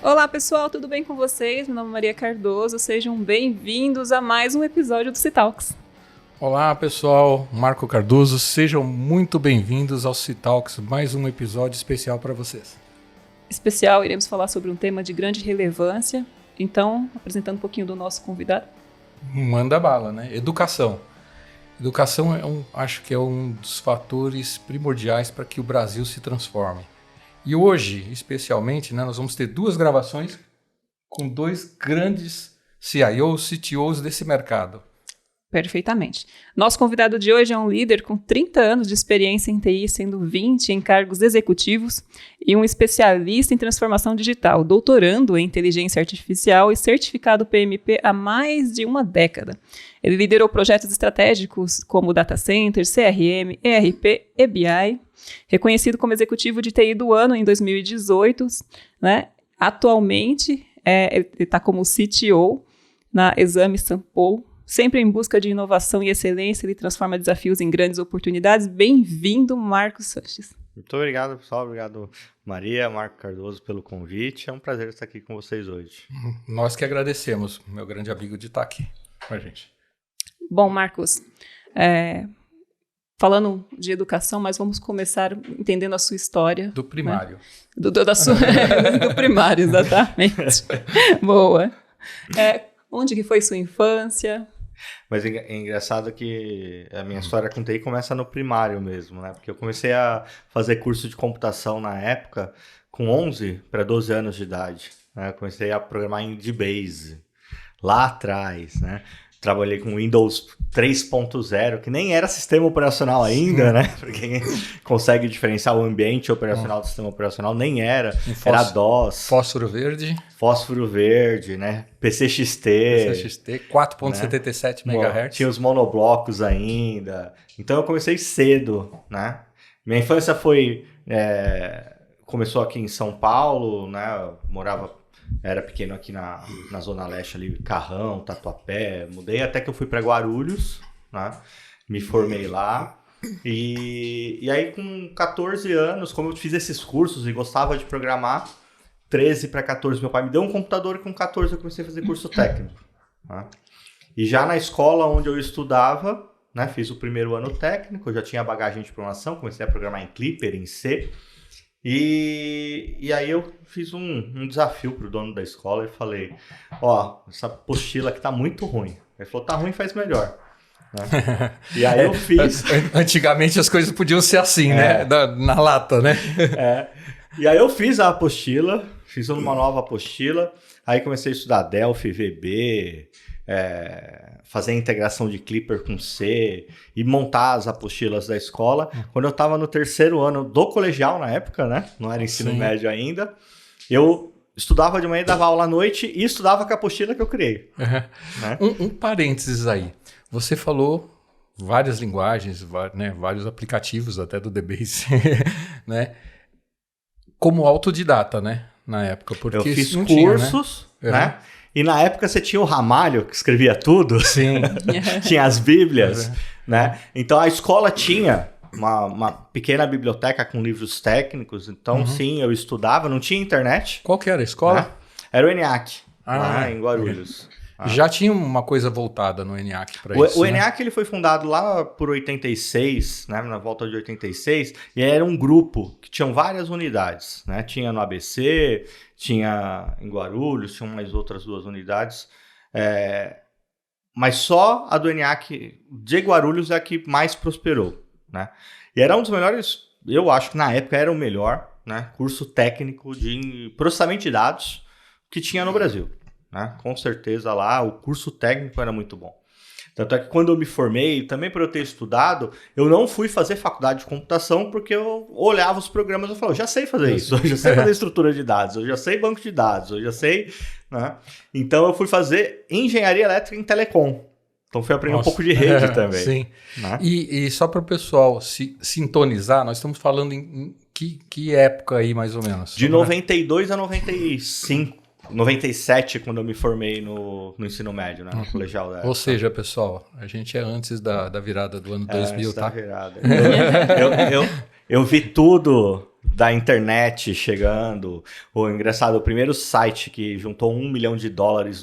Olá pessoal, tudo bem com vocês? Meu nome é Maria Cardoso, sejam bem-vindos a mais um episódio do Citalks. Olá pessoal, Marco Cardoso, sejam muito bem-vindos ao Citalks, mais um episódio especial para vocês. Especial, iremos falar sobre um tema de grande relevância, então, apresentando um pouquinho do nosso convidado. Manda bala, né? Educação. Educação acho que é um dos fatores primordiais para que o Brasil se transforme. E hoje, especialmente, né, nós vamos ter duas gravações com dois grandes CIOs, CTOs desse mercado. Perfeitamente. Nosso convidado de hoje é um líder com 30 anos de experiência em TI, sendo 20 em cargos executivos, e um especialista em transformação digital, doutorando em inteligência artificial e certificado PMP há mais de uma década. Ele liderou projetos estratégicos como Data Center, CRM, ERP e BI, reconhecido como executivo de TI do ano em 2018, né? Atualmente, ele está como CTO na Exame Sampo, sempre em busca de inovação e excelência. Ele transforma desafios em grandes oportunidades. Bem-vindo, Marcos Sanches. Muito obrigado, pessoal. Obrigado, Maria, Marco Cardoso, pelo convite. É um prazer estar aqui com vocês hoje. Nós que agradecemos, meu grande amigo, de estar aqui com a gente. Bom, Marcos, falando de educação, mas vamos começar entendendo a sua história. Do primário. Né? Do primário, exatamente. Boa. Onde que foi sua infância? Mas é engraçado que a minha história com TI começa no primário mesmo, né? Porque eu comecei a fazer curso de computação na época com 11 para 12 anos de idade. Né? Eu comecei a programar em DBase lá atrás, né? Trabalhei com Windows 3.0, que nem era sistema operacional ainda, né? Pra quem consegue diferenciar o ambiente operacional do sistema operacional, nem era. Era DOS. Fósforo verde. Fósforo verde, né? PCXT. 4.77 MHz. Tinha os monoblocos ainda. Então eu comecei cedo, né? Minha infância começou aqui em São Paulo, né? Eu era pequeno aqui na Zona Leste, ali, Carrão, Tatuapé. Mudei até que eu fui para Guarulhos, né? Me formei lá. E aí, com 14 anos, como eu fiz esses cursos e gostava de programar, 13 para 14, meu pai me deu um computador e com 14 eu comecei a fazer curso técnico. Né? E já na escola onde eu estudava, né, fiz o primeiro ano técnico, eu já tinha bagagem de programação, comecei a programar em Clipper, em C. E aí eu fiz um desafio pro dono da escola e falei, essa apostila aqui tá muito ruim. Ele falou, tá ruim, faz melhor. Né? E aí eu fiz... Antigamente as coisas podiam ser assim, né? Na lata, né? E aí eu fiz a apostila, fiz uma nova apostila, aí comecei a estudar Delphi, VB... fazer a integração de Clipper com C e montar as apostilas da escola. Quando eu estava no terceiro ano do colegial na época, né? Não era ensino médio ainda. Eu estudava de manhã, dava aula à noite e estudava com a apostila que eu criei. Né? Um parênteses aí. Você falou várias linguagens, né? Vários aplicativos até do DBase, né? Como autodidata, né? Na época. Porque eu fiz não cursos, tinha, né? E na época você tinha o Ramalho, que escrevia tudo. Sim. Tinha as bíblias, né? Então a escola tinha uma pequena biblioteca com livros técnicos. Então, sim, eu estudava, não tinha internet. Qual que era a escola? Né? Era o ENIAC, lá em Guarulhos. Já tinha uma coisa voltada no ENIAC para isso, O ENIAC ele foi fundado lá por 86, né, na volta de 86, e era um grupo que tinham várias unidades, né? Tinha no ABC, tinha em Guarulhos, tinham mais outras duas unidades, mas só a do ENIAC de Guarulhos é a que mais prosperou, né? E era um dos melhores, eu acho que na época era o melhor, né, curso técnico de processamento de dados que tinha no Brasil. Né? Com certeza lá o curso técnico era muito bom. Tanto é que quando eu me formei, também por eu ter estudado, eu não fui fazer faculdade de computação porque eu olhava os programas e falava, eu já sei fazer isso, eu já sei fazer estrutura de dados, eu já sei banco de dados, eu já sei... Né? Então eu fui fazer engenharia elétrica em telecom. Então fui aprender um pouco de rede também. Sim. Né? E só para o pessoal se sintonizar, nós estamos falando em que época aí mais ou menos? De 92 a 95. 97, quando eu me formei no ensino médio, né? No colegial da época. Ou seja, pessoal, a gente é antes da virada do ano 2000, antes tá? Da virada. Eu vi tudo da internet chegando. Engraçado, o primeiro site que juntou $1 milhão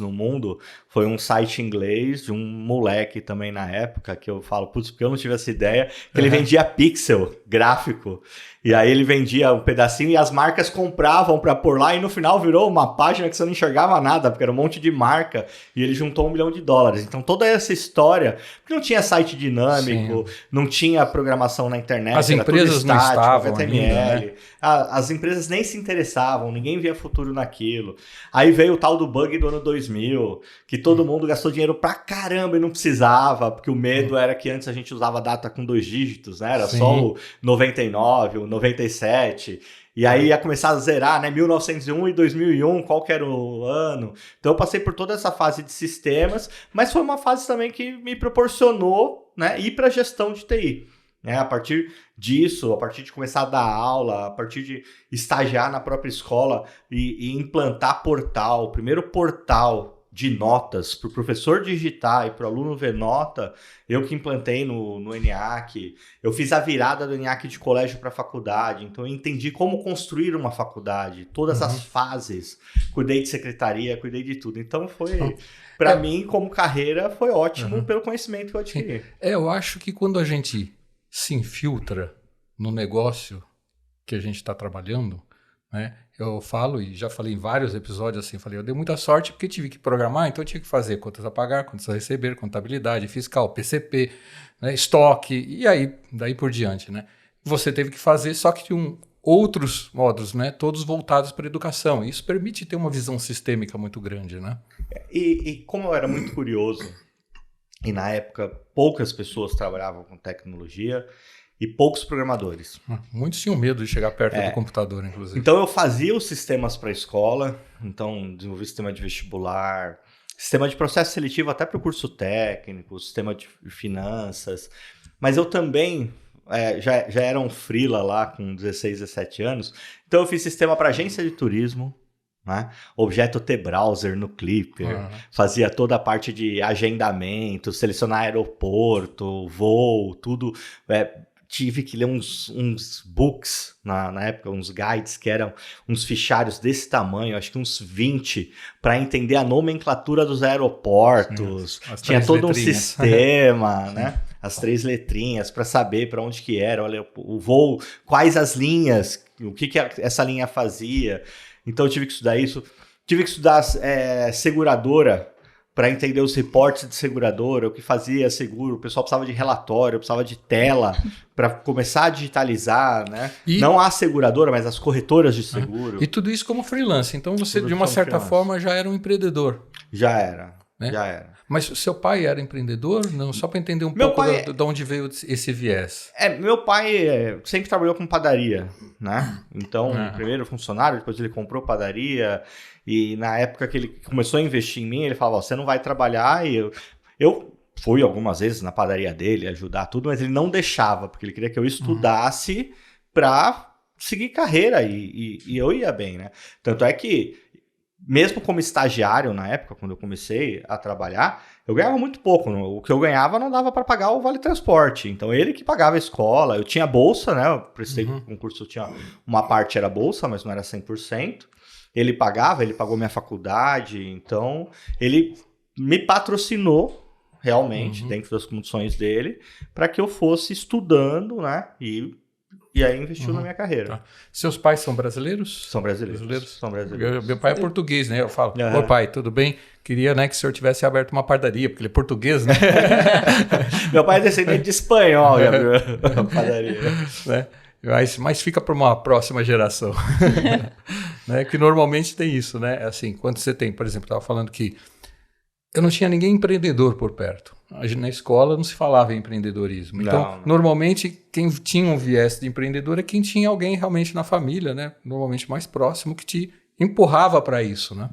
no mundo foi um site inglês de um moleque também na época, que eu falo, putz, porque eu não tive essa ideia, que ele vendia pixel gráfico. E aí ele vendia um pedacinho e as marcas compravam para pôr lá e no final virou uma página que você não enxergava nada, porque era um monte de marca e ele juntou $1 milhão. Então toda essa história, porque não tinha site dinâmico, não tinha programação na internet, as empresas não estavam HTML, ainda, né? As empresas nem se interessavam, ninguém via futuro naquilo. Aí veio o tal do bug do ano 2000, que todo mundo gastou dinheiro pra caramba e não precisava, porque o medo era que antes a gente usava data com 2 dígitos, né? Era só o 99, o 97, e aí ia começar a zerar, né? 1901 e 2001, qual que era o ano? Então eu passei por toda essa fase de sistemas, mas foi uma fase também que me proporcionou, né, ir para gestão de TI. A partir disso, a partir de começar a dar aula, a partir de estagiar na própria escola e implantar portal, o primeiro portal de notas para o professor digitar e para o aluno ver nota, eu que implantei no ENIAC, eu fiz a virada do ENIAC de colégio para faculdade, então eu entendi como construir uma faculdade, todas as fases, cuidei de secretaria, cuidei de tudo, então foi, para mim, como carreira, foi ótimo pelo conhecimento que eu adquiri. Eu acho que quando a gente se infiltra no negócio que a gente está trabalhando, né? Eu falo, e já falei em vários episódios assim, eu dei muita sorte porque tive que programar, então eu tinha que fazer contas a pagar, contas a receber, contabilidade, fiscal, PCP, né, estoque, e aí, daí por diante, né? Você teve que fazer, só que tinham outros módulos, né? Todos voltados para a educação. Isso permite ter uma visão sistêmica muito grande, né? E como eu era muito curioso, e na época poucas pessoas trabalhavam com tecnologia, e poucos programadores. Muitos tinham medo de chegar perto do computador, inclusive. Então eu fazia os sistemas para a escola, então desenvolvi sistema de vestibular, sistema de processo seletivo até para o curso técnico, sistema de finanças, mas eu também já era um freela lá com 16, 17 anos, então eu fiz sistema para agência de turismo, né? Objeto T-Browser no Clipper, fazia toda a parte de agendamento, selecionar aeroporto, voo, tudo. Tive que ler uns books na época, uns guides que eram uns fichários desse tamanho, acho que uns 20, para entender a nomenclatura dos aeroportos. Tinha todo um sistema, né? As 3 letrinhas para saber para onde que era, olha, o voo, quais as linhas, o que essa linha fazia. Então eu tive que estudar isso. Tive que estudar seguradora, para entender os reportes de seguradora, o que fazia seguro, o pessoal precisava de relatório, precisava de tela para começar a digitalizar, né? Não a seguradora, mas as corretoras de seguro. E tudo isso como freelance. Então você, de uma certa forma, já era um empreendedor. Já era, né? já era. Mas o seu pai era empreendedor? Não, só para entender um pouco de onde veio esse viés. Meu pai sempre trabalhou com padaria, né? Então, primeiro funcionário, depois ele comprou padaria. E na época que ele começou a investir em mim, ele falava, você não vai trabalhar. E eu fui algumas vezes na padaria dele, ajudar tudo, mas ele não deixava, porque ele queria que eu estudasse para seguir carreira e eu ia bem, né? Tanto é que, mesmo como estagiário na época, quando eu comecei a trabalhar, eu ganhava muito pouco. O que eu ganhava não dava para pagar o vale transporte. Então ele que pagava a escola. Eu tinha bolsa, né? Eu prestei concurso, tinha uma parte era bolsa, mas não era 100%. Ele pagava, ele pagou minha faculdade, então ele me patrocinou realmente, dentro das condições dele, para que eu fosse estudando, né? E aí investiu na minha carreira. Tá. Seus pais são brasileiros? São brasileiros. São brasileiros. Meu pai é português, né? Eu falo, ô pai, tudo bem? Queria, né, que o senhor tivesse aberto uma padaria, porque ele é português, né? Meu pai é descendente de espanhol, já abriu a padaria. Né? Mas fica para uma próxima geração. Né? Que normalmente tem isso, né? Assim, quando você tem, por exemplo, eu estava falando que eu não tinha ninguém empreendedor por perto. Na escola não se falava em empreendedorismo. Então, normalmente, quem tinha um viés de empreendedor é quem tinha alguém realmente na família, né? Normalmente mais próximo, que te empurrava para isso, né?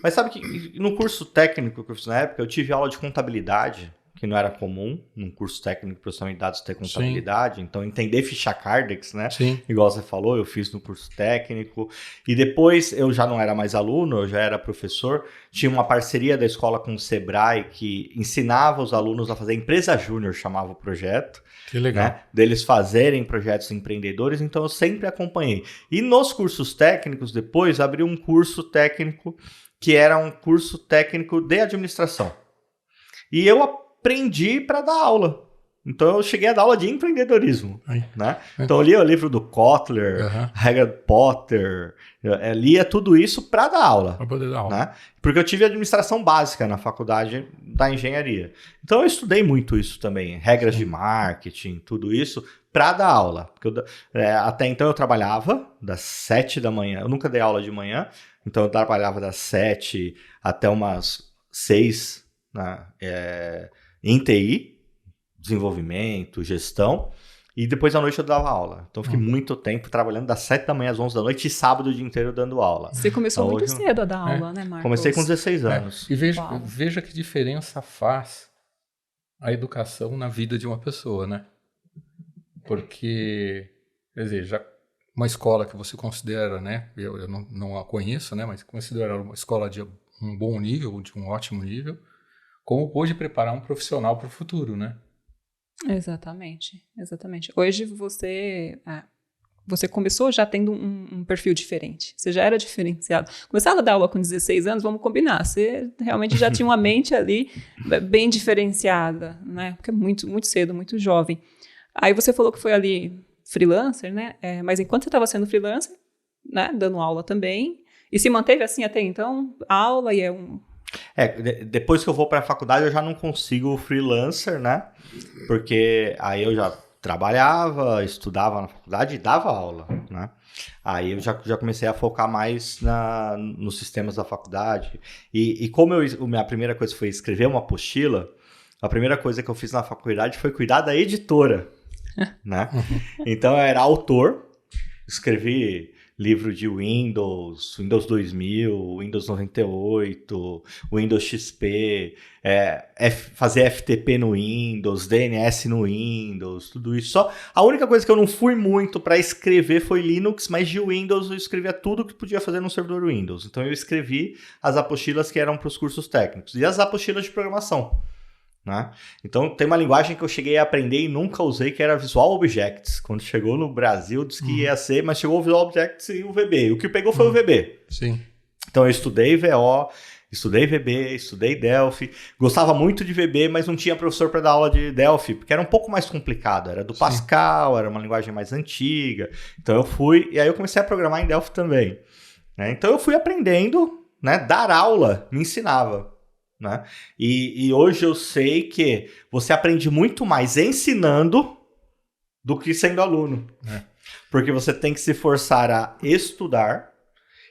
Mas sabe que no curso técnico que eu fiz na época, eu tive aula de contabilidade, que não era comum num curso técnico de processamento de dados ter contabilidade. Sim. Então, entender ficha Cardex, né? Sim. Igual você falou, eu fiz no curso técnico. E depois, eu já não era mais aluno, eu já era professor. Tinha uma parceria da escola com o Sebrae que ensinava os alunos a fazer empresa júnior, chamava o projeto. Que legal. Né? Deles fazerem projetos empreendedores, então eu sempre acompanhei. E nos cursos técnicos, depois, abri um curso técnico que era um curso técnico de administração. E eu aprendi para dar aula. Então eu cheguei a dar aula de empreendedorismo. Né? Então eu lia o livro do Kotler, Harold Potter, eu lia tudo isso para dar aula. Para poder dar aula. Né? Porque eu tive administração básica na faculdade da engenharia. Então eu estudei muito isso também, regras de marketing, tudo isso, para dar aula. Porque até então eu trabalhava das 7 da manhã, eu nunca dei aula de manhã, então eu trabalhava das 7 até umas 6, né, em TI, desenvolvimento, gestão, e depois à noite eu dava aula. Então eu fiquei muito tempo trabalhando das 7 da manhã às 11 da noite e sábado o dia inteiro dando aula. Você começou muito cedo a dar aula, né, Marcos? Comecei com 16 anos. E veja que diferença faz a educação na vida de uma pessoa, né? Porque, quer dizer, já uma escola que você considera, né? Eu não a conheço, né? Mas considero uma escola de um bom nível, de um ótimo nível, como pôde preparar um profissional para o futuro, né? Exatamente. Hoje você começou já tendo um perfil diferente. Você já era diferenciado. Começava a dar aula com 16 anos, vamos combinar. Você realmente já tinha uma mente ali bem diferenciada, né? Porque é muito, muito cedo, muito jovem. Aí você falou que foi ali freelancer, né? Mas enquanto você estava sendo freelancer, né? Dando aula também, e se manteve assim até então, aula e depois que eu vou para a faculdade eu já não consigo freelancer, né? Porque aí eu já trabalhava, estudava na faculdade e dava aula, né? Aí eu já comecei a focar mais nos sistemas da faculdade. E como minha primeira coisa foi escrever uma apostila, a primeira coisa que eu fiz na faculdade foi cuidar da editora, né? Então eu era autor, escrevi livro de Windows 2000, Windows 98, Windows XP, fazer FTP no Windows, DNS no Windows, tudo isso. Só a única coisa que eu não fui muito para escrever foi Linux, mas de Windows eu escrevia tudo que podia fazer no servidor Windows. Então eu escrevi as apostilas que eram para os cursos técnicos e as apostilas de programação. Né? Então tem uma linguagem que eu cheguei a aprender e nunca usei, que era Visual Objects. Quando chegou no Brasil disse que ia ser, mas chegou o Visual Objects e o VB. O que pegou foi o VB. Sim. Então eu estudei VO, estudei VB, estudei Delphi. Gostava muito de VB, mas não tinha professor para dar aula de Delphi, porque era um pouco mais complicado. Era do Pascal, era uma linguagem mais antiga. Então eu fui, e aí eu comecei a programar em Delphi também. Né? Então eu fui aprendendo, né? Dar aula me ensinava. Né? E hoje eu sei que você aprende muito mais ensinando do que sendo aluno. Porque você tem que se forçar a estudar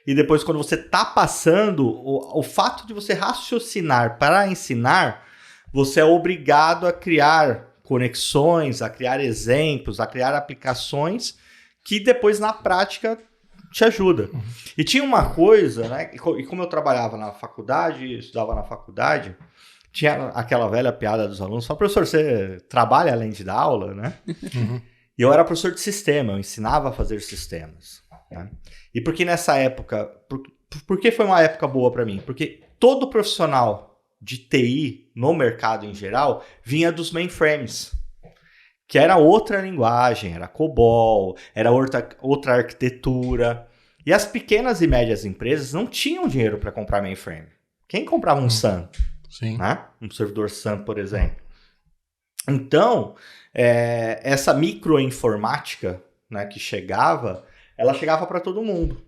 e depois quando você está passando, o fato de você raciocinar para ensinar, você é obrigado a criar conexões, a criar exemplos, a criar aplicações que depois na prática te ajuda. E tinha uma coisa, né? E como eu trabalhava na faculdade, estudava na faculdade, tinha aquela velha piada dos alunos, só professor, você trabalha além de dar aula, né? E eu era professor de sistema, eu ensinava a fazer sistemas. Né? E porque nessa época, por que foi uma época boa para mim? Porque todo profissional de TI no mercado em geral vinha dos mainframes. Que era outra linguagem, era COBOL, era outra arquitetura. E as pequenas e médias empresas não tinham dinheiro para comprar mainframe. Quem comprava um SAN? Sim. Né? Um servidor SAN, por exemplo. Então, essa microinformática, né, que chegava, ela chegava para todo mundo.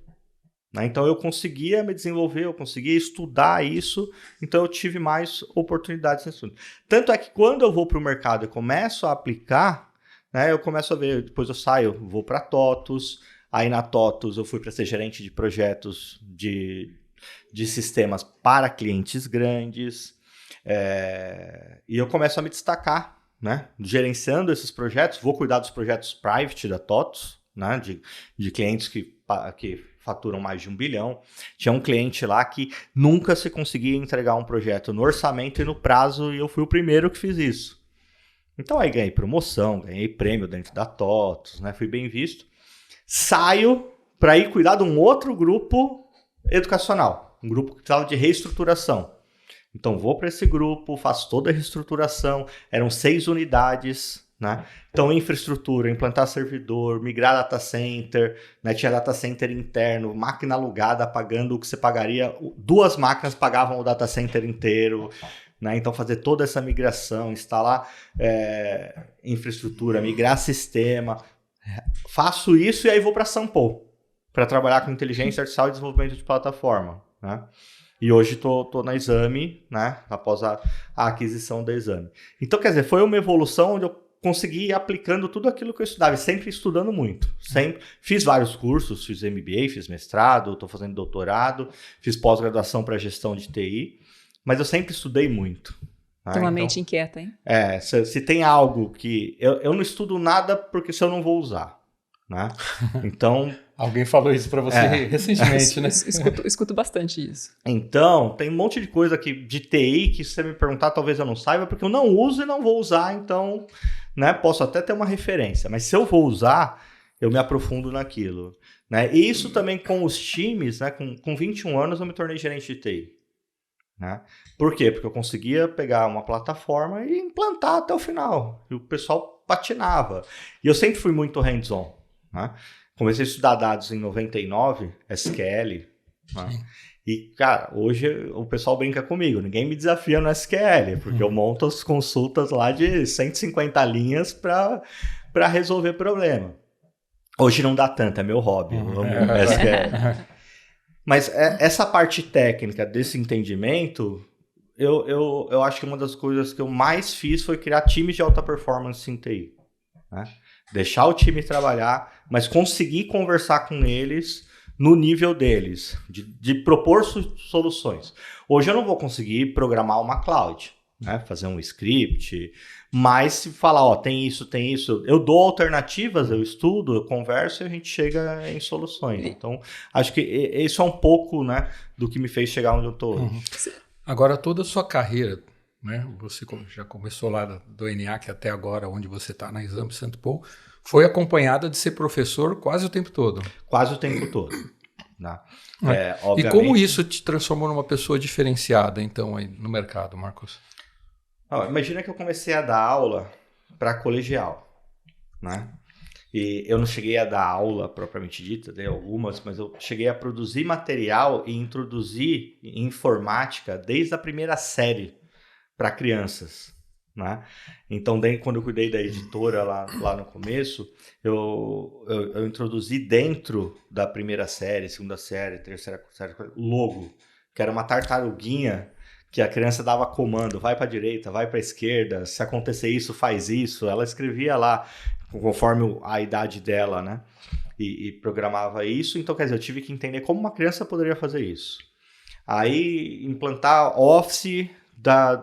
Né? Então, eu conseguia me desenvolver, eu conseguia estudar isso, então eu tive mais oportunidades nesse estudo. Tanto é que quando eu vou para o mercado e começo a aplicar, né, eu começo a ver, depois eu saio, vou para a TOTUS, aí na TOTUS eu fui para ser gerente de projetos de sistemas para clientes grandes, e eu começo a me destacar, né, gerenciando esses projetos, vou cuidar dos projetos private da TOTUS, né, de clientes que faturam mais de 1 bilhão. Tinha um cliente lá que nunca se conseguia entregar um projeto no orçamento e no prazo, e eu fui o primeiro que fiz isso. Então aí ganhei promoção, ganhei prêmio dentro da TOTOS, né? Fui bem visto. Saio para ir cuidar de um outro grupo educacional, um grupo que precisava de reestruturação. Então vou para esse grupo, faço toda a reestruturação, eram 6 unidades, né? Então infraestrutura, implantar servidor, migrar data center, né? Tinha data center interno, máquina alugada pagando o que você pagaria, 2 máquinas pagavam o data center inteiro, né? Então fazer toda essa migração, instalar infraestrutura, migrar sistema, faço isso e aí vou para Sampo, para trabalhar com inteligência artificial e desenvolvimento de plataforma, né? E hoje tô na Exame, né? Após a aquisição da Exame. Então, quer dizer, foi uma evolução onde eu consegui ir aplicando tudo aquilo que eu estudava, e sempre estudando muito. Sempre fiz vários cursos, fiz MBA, fiz mestrado, estou fazendo doutorado, fiz pós-graduação para gestão de TI, mas eu sempre estudei muito. Né? Tem uma mente inquieta, hein? Se tem algo que... Eu não estudo nada porque se eu não vou usar. Né? Então... Alguém falou isso para você recentemente, né? Escuto bastante isso. Então, tem um monte de coisa de TI que se você me perguntar, talvez eu não saiba, porque eu não uso e não vou usar, então, né, posso até ter uma referência. Mas se eu vou usar, eu me aprofundo naquilo. Né? E isso também com os times, né? Com 21 anos eu me tornei gerente de TI. Né? Por quê? Porque eu conseguia pegar uma plataforma e implantar até o final. E o pessoal patinava. E eu sempre fui muito hands-on. Né? Comecei a estudar dados em 99, SQL, né? E, cara, hoje o pessoal brinca comigo, ninguém me desafia no SQL, porque eu monto as consultas lá de 150 linhas para resolver problema. Hoje não dá tanto, é meu hobby, eu amo SQL. Mas essa parte técnica desse entendimento, eu acho que uma das coisas que eu mais fiz foi criar times de alta performance em TI, né? Deixar o time trabalhar, mas conseguir conversar com eles no nível deles, de propor soluções. Hoje eu não vou conseguir programar uma cloud, né? Fazer um script, mas se falar, tem isso, eu dou alternativas, eu estudo, eu converso e a gente chega em soluções. Então, acho que isso é um pouco, né, do que me fez chegar onde eu estou hoje. Agora, toda a sua carreira, né? Você já começou lá do ENIAC até agora, onde você está na Exame Sampo, foi acompanhada de ser professor quase o tempo todo. Quase o tempo todo. Né? E como isso te transformou numa pessoa diferenciada, então, aí no mercado, Marcos? Imagina que eu comecei a dar aula para colegial, né? E eu não cheguei a dar aula propriamente dita, dei algumas, mas eu cheguei a produzir material e introduzir informática desde a primeira série para crianças, né? Então, quando eu cuidei da editora lá no começo, eu introduzi dentro da primeira série, segunda série, terceira série, logo, que era uma tartaruguinha que a criança dava comando, vai para a direita, vai para a esquerda, se acontecer isso, faz isso. Ela escrevia lá, conforme a idade dela, né? E programava isso. Então, quer dizer, eu tive que entender como uma criança poderia fazer isso. Aí, implantar Office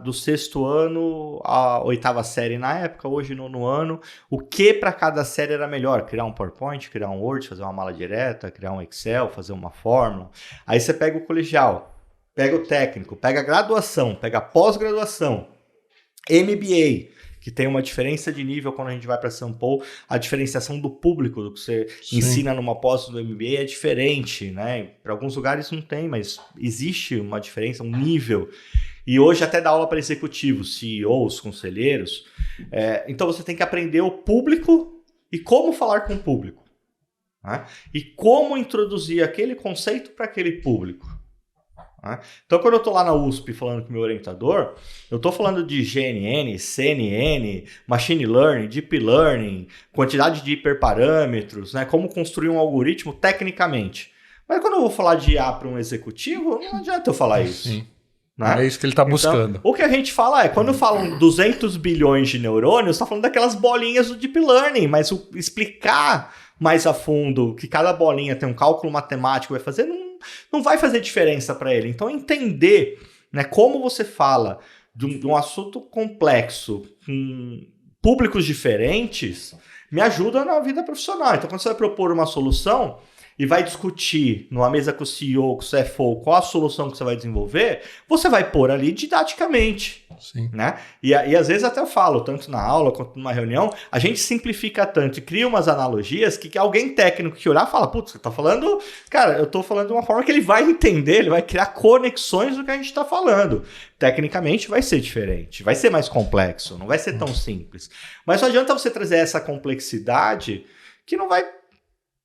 do 6º ano à 8ª série na época, hoje 9º ano, o que para cada série era melhor? Criar um PowerPoint, criar um Word, fazer uma mala direta, criar um Excel, fazer uma fórmula. Aí você pega o colegial, pega o técnico, pega a graduação, pega a pós-graduação, MBA, que tem uma diferença de nível quando a gente vai para Sampo, a diferenciação do público do que você ensina numa pós do MBA é diferente, né? Para alguns lugares não tem, mas existe uma diferença, um nível. E hoje até dá aula para executivos, CEOs, conselheiros. Então você tem que aprender o público e como falar com o público. Né? E como introduzir aquele conceito para aquele público. Né? Então quando eu estou lá na USP falando com o meu orientador, eu estou falando de GNN, CNN, Machine Learning, Deep Learning, quantidade de hiperparâmetros, né? Como construir um algoritmo tecnicamente. Mas quando eu vou falar de IA para um executivo, não adianta eu falar isso. Sim. Né? É isso que ele está buscando. Então, o que a gente fala quando falam 200 bilhões de neurônios, está falando daquelas bolinhas do Deep Learning, mas explicar mais a fundo que cada bolinha tem um cálculo matemático vai fazer, não vai fazer diferença para ele. Então, entender, né, como você fala de um assunto complexo com públicos diferentes me ajuda na vida profissional. Então, quando você vai propor uma solução, e vai discutir numa mesa com o CEO, com o CFO, qual a solução que você vai desenvolver, você vai pôr ali didaticamente. Sim. Né? E às vezes até eu falo, tanto na aula quanto numa reunião, a gente simplifica tanto e cria umas analogias que alguém técnico que olhar fala, putz, você tá falando... Cara, eu tô falando de uma forma que ele vai entender, ele vai criar conexões do que a gente tá falando. Tecnicamente vai ser diferente, vai ser mais complexo, não vai ser tão simples. Mas não adianta você trazer essa complexidade que não vai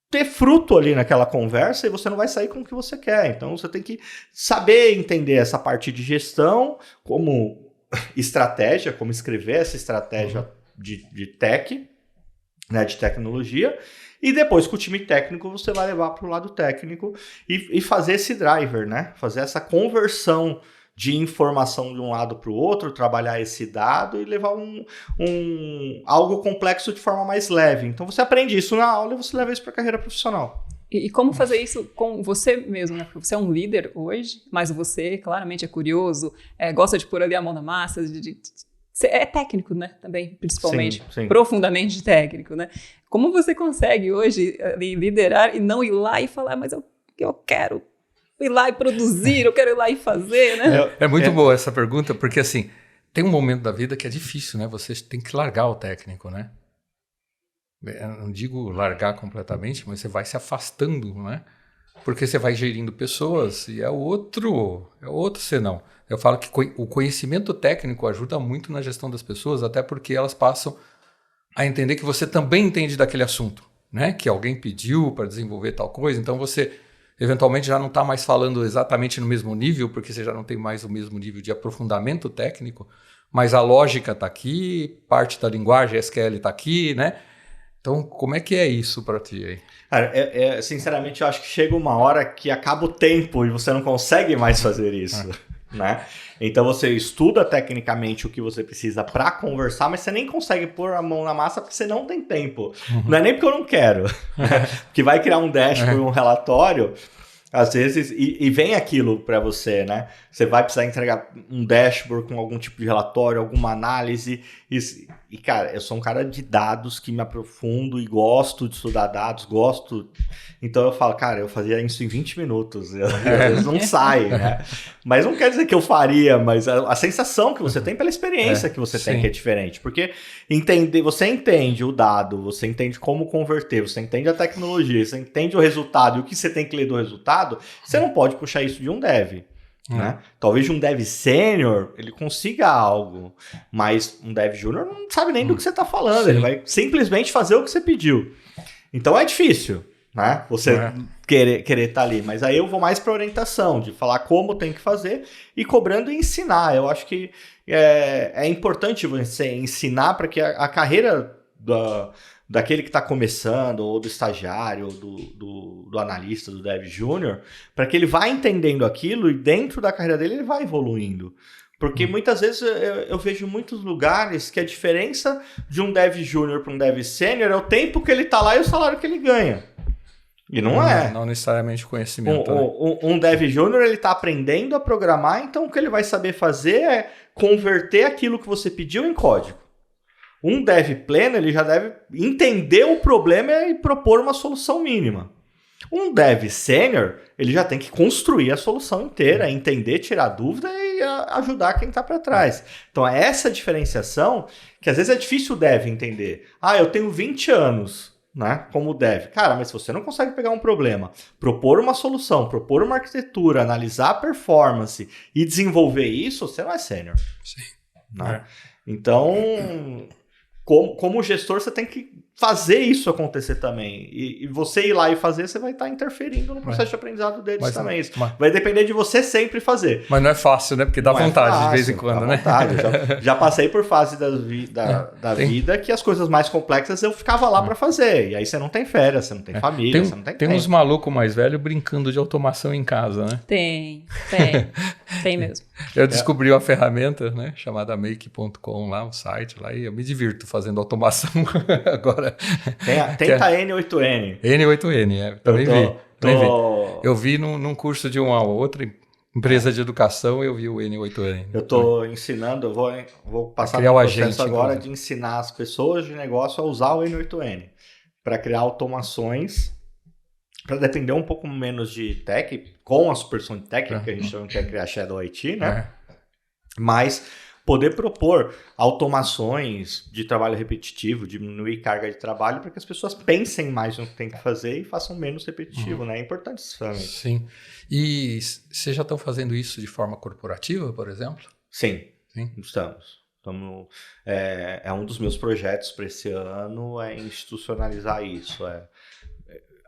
ter fruto ali naquela conversa e você não vai sair com o que você quer. Então você tem que saber entender essa parte de gestão como estratégia, como escrever essa estratégia de tech, né, de tecnologia, e depois com o time técnico você vai levar para o lado técnico e fazer esse driver, né? Fazer essa conversão de informação de um lado para o outro, trabalhar esse dado e levar algo complexo de forma mais leve. Então você aprende isso na aula e você leva isso para a carreira profissional. E como fazer isso com você mesmo, né? Porque você é um líder hoje, mas você claramente é curioso, gosta de pôr ali a mão na massa, você é técnico, né? Também, principalmente. Sim. Profundamente técnico, né? Como você consegue hoje ali, liderar e não ir lá e falar, mas eu quero ir lá e produzir, eu quero ir lá e fazer, né? É muito boa essa pergunta, porque assim, tem um momento da vida que é difícil, né? Você tem que largar o técnico, né? Eu não digo largar completamente, mas você vai se afastando, né? Porque você vai gerindo pessoas e é outro senão. Eu falo que o conhecimento técnico ajuda muito na gestão das pessoas, até porque elas passam a entender que você também entende daquele assunto, né? Que alguém pediu para desenvolver tal coisa, então você eventualmente já não está mais falando exatamente no mesmo nível, porque você já não tem mais o mesmo nível de aprofundamento técnico, mas a lógica está aqui, parte da linguagem, SQL está aqui, né? Então, como é que é isso para ti aí? Cara, sinceramente, eu acho que chega uma hora que acaba o tempo e você não consegue mais fazer isso, né? Então, você estuda tecnicamente o que você precisa para conversar, mas você nem consegue pôr a mão na massa porque você não tem tempo. Não é nem porque eu não quero, né? Porque vai criar um dashboard, um relatório, às vezes, e vem aquilo para você, né? Você vai precisar entregar um dashboard com algum tipo de relatório, alguma análise. E, cara, eu sou um cara de dados que me aprofundo e gosto de estudar dados, Então eu falo, cara, eu fazia isso em 20 minutos. Às vezes não sai, né? Mas não quer dizer que eu faria, mas a sensação que você tem pela experiência que você tem que é diferente. Porque você entende o dado, você entende como converter, você entende a tecnologia, você entende o resultado e o que você tem que ler do resultado, você não pode puxar isso de um dev. Né? Talvez de um dev sênior ele consiga algo, mas um dev júnior não sabe nem do que você está falando, ele vai simplesmente fazer o que você pediu. Então é difícil, né? Você querer estar ali, mas aí eu vou mais para orientação, de falar como tem que fazer e cobrando e ensinar. Eu acho que é importante você ensinar para que a carreira daquele que está começando, ou do estagiário, ou do analista, do dev júnior, para que ele vá entendendo aquilo e dentro da carreira dele ele vai evoluindo. Porque muitas vezes eu vejo muitos lugares que a diferença de um dev júnior para um dev sênior é o tempo que ele está lá e o salário que ele ganha. E não é. Não necessariamente conhecimento. Um dev júnior ele está aprendendo a programar, então o que ele vai saber fazer é converter aquilo que você pediu em código. Um dev pleno, ele já deve entender o problema e propor uma solução mínima. Um dev sênior, ele já tem que construir a solução inteira, entender, tirar dúvida e ajudar quem está para trás. Então, é essa diferenciação que às vezes é difícil o dev entender. Eu tenho 20 anos, né, como dev. Cara, mas se você não consegue pegar um problema, propor uma solução, propor uma arquitetura, analisar a performance e desenvolver isso, você não é sênior. Sim. Né? Então... Como gestor, você tem que fazer isso acontecer também. E você ir lá e fazer, você vai estar interferindo no processo de aprendizado deles também. Vai depender de você sempre fazer. Mas não é fácil, né? Porque dá vontade de vez em quando, né? Vontade. Já passei por fase da vida que as coisas mais complexas eu ficava lá para fazer. E aí você não tem férias, você não tem família, você não tem tempo. Tem uns malucos mais velhos brincando de automação em casa, né? Tem mesmo. Eu descobri uma ferramenta, né, chamada make.com lá, um site lá, e eu me divirto fazendo automação agora. Tenta N8N. N8N, também vi. Eu vi num curso de uma outra empresa de educação, eu vi o N8N. Eu estou ensinando, eu vou passar no processo agora de ensinar as pessoas de negócio a usar o N8N para criar automações para depender um pouco menos de tech, com a supervisão de técnica, que a gente não quer criar Shadow IT, né? Mas poder propor automações de trabalho repetitivo, diminuir carga de trabalho, para que as pessoas pensem mais no que tem que fazer e façam menos repetitivo, né? É importante isso também. Sim. E vocês já estão fazendo isso de forma corporativa, por exemplo? Sim. Estamos. É um dos meus projetos para esse ano, é institucionalizar isso,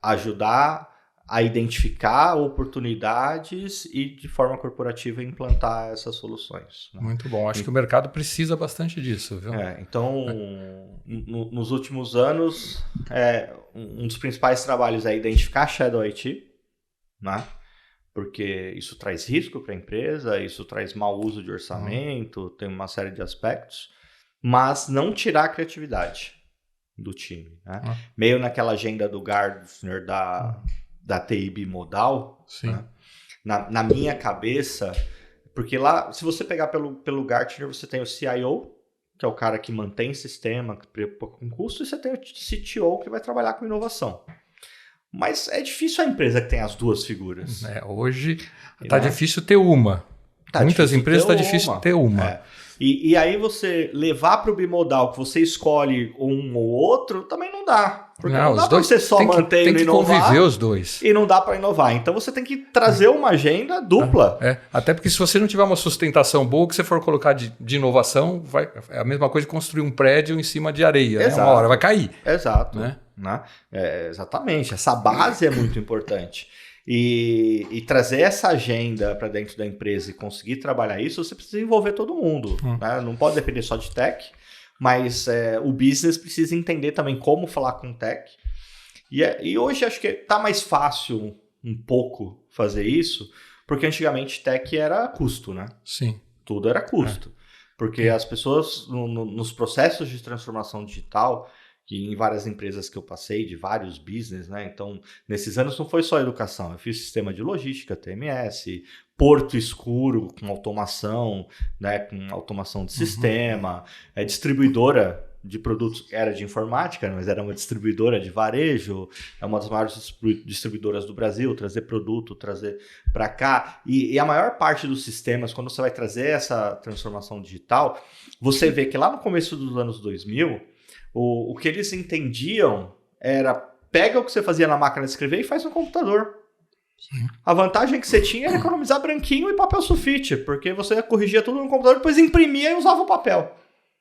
ajudar a identificar oportunidades e de forma corporativa implantar essas soluções. Né? Muito bom. Acho que o mercado precisa bastante disso, viu? Então, nos últimos anos, um dos principais trabalhos é identificar Shadow IT, né? Porque isso traz risco para a empresa, isso traz mau uso de orçamento, tem uma série de aspectos, mas não tirar a criatividade do time. Né? Meio naquela agenda do Gartner da TI bimodal, né? Na minha cabeça, porque lá, se você pegar pelo Gartner, você tem o CIO, que é o cara que mantém sistema, que preocupa com custo, e você tem o CTO, que vai trabalhar com inovação. Mas é difícil a empresa que tem as duas figuras. Hoje está difícil ter uma. Muitas empresas está difícil ter uma. E aí você levar para o bimodal, que você escolhe um ou outro, também não dá. Porque não dá para você só manter e inovar. Tem que conviver os dois. E não dá para inovar. Então você tem que trazer uma agenda dupla. Até porque se você não tiver uma sustentação boa, o que você for colocar de inovação, é a mesma coisa de construir um prédio em cima de areia. Né? Uma hora vai cair. Exato. Né? Exatamente. Essa base é muito importante. E trazer essa agenda para dentro da empresa e conseguir trabalhar isso, você precisa envolver todo mundo. Né? Não pode depender só de tech, mas o business precisa entender também como falar com tech. E hoje acho que está mais fácil um pouco fazer isso, porque antigamente tech era custo, né? Sim. Tudo era custo. Porque as pessoas, nos processos de transformação digital, que em várias empresas que eu passei, de vários business, né? Então, nesses anos não foi só educação. Eu fiz sistema de logística, TMS, porto escuro com automação, né? Com automação de sistema, distribuidora de produtos, era de informática, mas era uma distribuidora de varejo, é uma das maiores distribuidoras do Brasil, trazer produto, trazer para cá. E a maior parte dos sistemas, quando você vai trazer essa transformação digital, você vê que lá no começo dos anos 2000, o que eles entendiam era pega o que você fazia na máquina de escrever e faz no computador. Sim. A vantagem que você tinha era economizar branquinho e papel sulfite, porque você corrigia tudo no computador, depois imprimia e usava o papel.